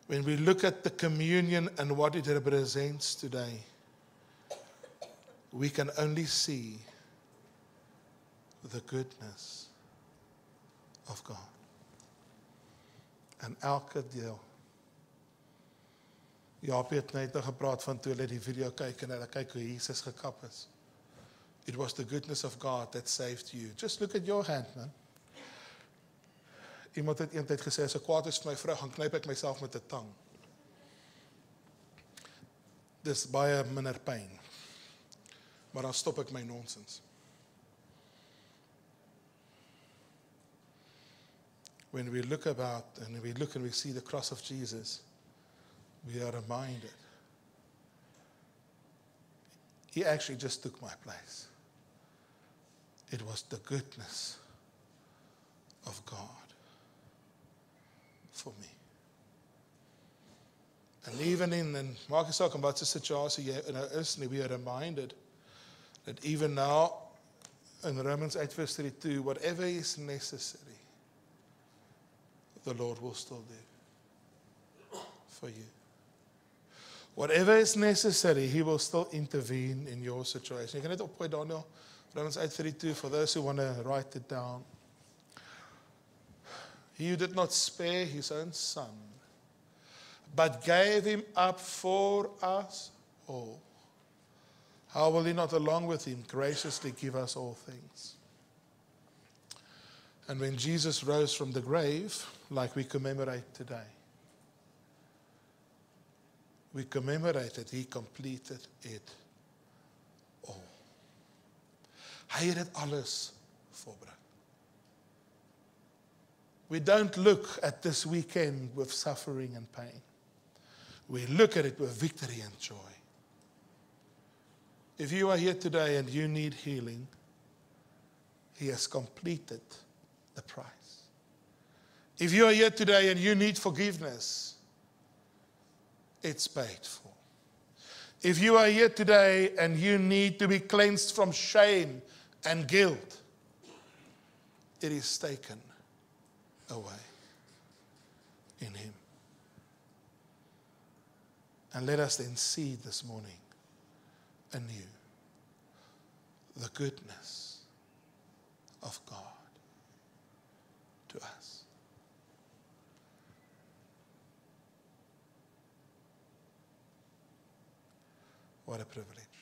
when we look at the communion and what it represents today, we can only see the goodness of God. En elke deel. Jaap het net nou gepraat van toe hulle die video kyk en hulle kyk hoe Jesus gekap is. It was the goodness of God that saved you. Just look at your hand, man. Iemand het eendag gesê, as ek kwaad is vir my vrou, gaan knyp ek myself met 'n tang. Dis baie minder pyn. Maar dan stop ek my nonsens. When we look about and we look and we see the cross of Jesus, we are reminded He actually just took my place. It was the goodness of God for me. And even in maak nie saak wat se situasie jy nou is nie, we are reminded that even now in Romans 8:32, whatever is necessary, the Lord will still do for you. Whatever is necessary, He will still intervene in your situation. Jy kan net opgooi Daniel, Romans 8:32, for those who want to write it down. He who did not spare His own Son, but gave Him up for us all, how will He not along with Him graciously give us all things? And when Jesus rose from the grave, like we commemorate today, we commemorated He completed it all. Hy het dit alles voorberei. We don't look at this weekend with suffering and pain. We look at it with victory and joy. If you are here today and you need healing, He has completed the price. If you are here today and you need forgiveness, it's paid for. If you are here today and you need to be cleansed from shame and guilt, it is taken away in Him. And let us then see this morning anew the goodness of God to us. What a privilege.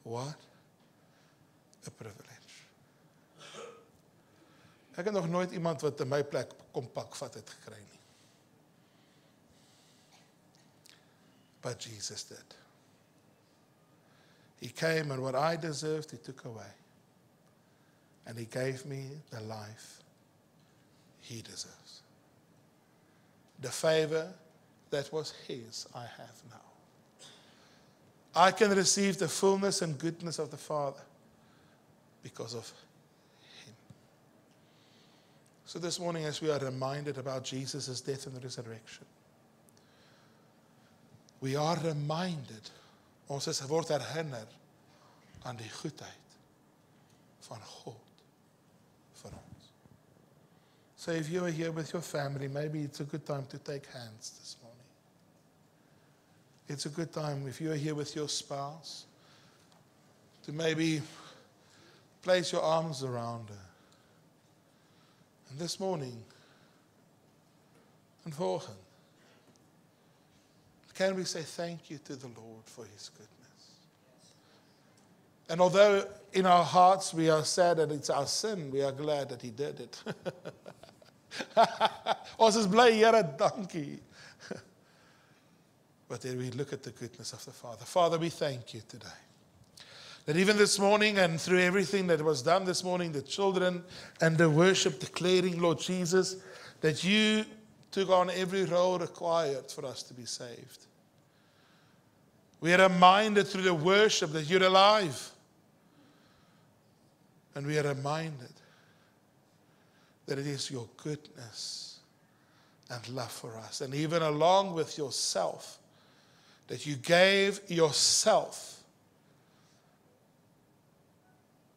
What a privilege. Ek het nog nooit iemand wat in my plek kom pakvat het gekry nie. But Jesus did. He came and what I deserved, He took away. And He gave me the life He deserves. The favor that was His, I have now. I can receive the fullness and goodness of the Father because of Him. So this morning, as we are reminded about Jesus' death and resurrection, we are reminded, ons word herinner aan die goedheid van God vir ons. So if you are here with your family, maybe it's a good time to take hands this morning. It's a good time, if you are here with your spouse, to maybe place your arms around her. And this morning, and vanoggend, can we say thank you to the Lord for His goodness? And although in our hearts we are sad that it's our sin, we are glad that He did it. Ons is bly, Here, dankie. But then we look at the goodness of the Father. Father, we thank You today. That even this morning and through everything that was done this morning, the children and the worship declaring, Lord Jesus, that You took on every role required for us to be saved. We are reminded through the worship that You're alive. And we are reminded that it is Your goodness and love for us. And even along with yourself, that you gave yourself,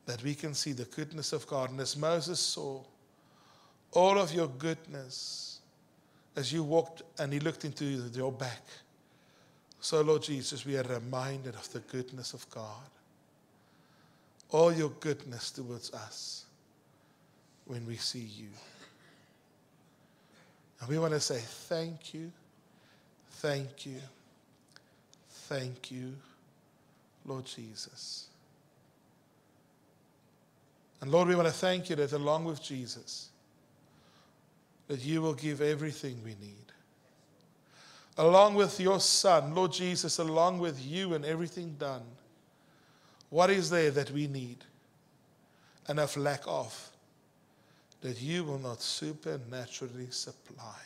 that we can see the goodness of God. And as Moses saw all of your goodness as you walked and he looked into your back, so Lord Jesus, we are reminded of the goodness of God. All your goodness towards us when we see you. And we want to say thank you, thank you, thank you, Lord Jesus. And Lord, we want to thank you that along with Jesus, that you will give everything we need. Along with your Son, Lord Jesus, along with you and everything done, what is there that we need and have lack of, that you will not supernaturally supply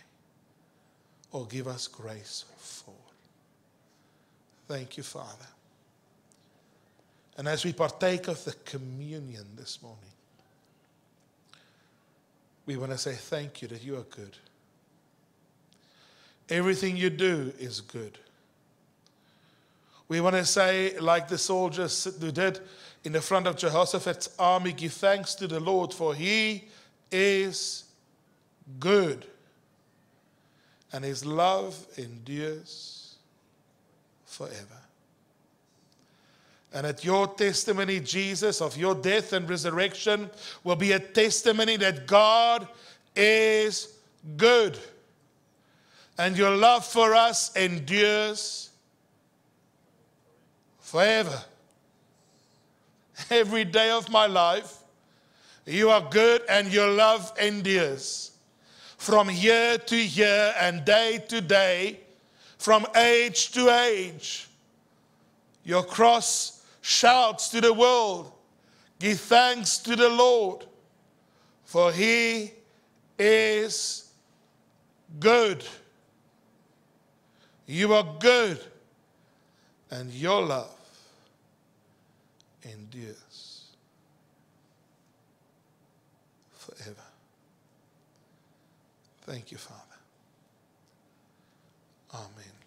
or give us grace for? Thank you, Father. And as we partake of the communion this morning, we want to say thank you that you are good. Everything you do is good. We want to say, like the soldiers who did in the front of Jehoshaphat's army, give thanks to the Lord, for he is good, and his love endures forever. And at your testimony, Jesus, of your death and resurrection will be a testimony that God is good. And your love for us endures forever. Every day of my life, you are good and your love endures. From year to year and day to day, from age to age, your cross shouts to the world, give thanks to the Lord, for he is good. You are good, and your love endures forever. Thank you, Father. Amen.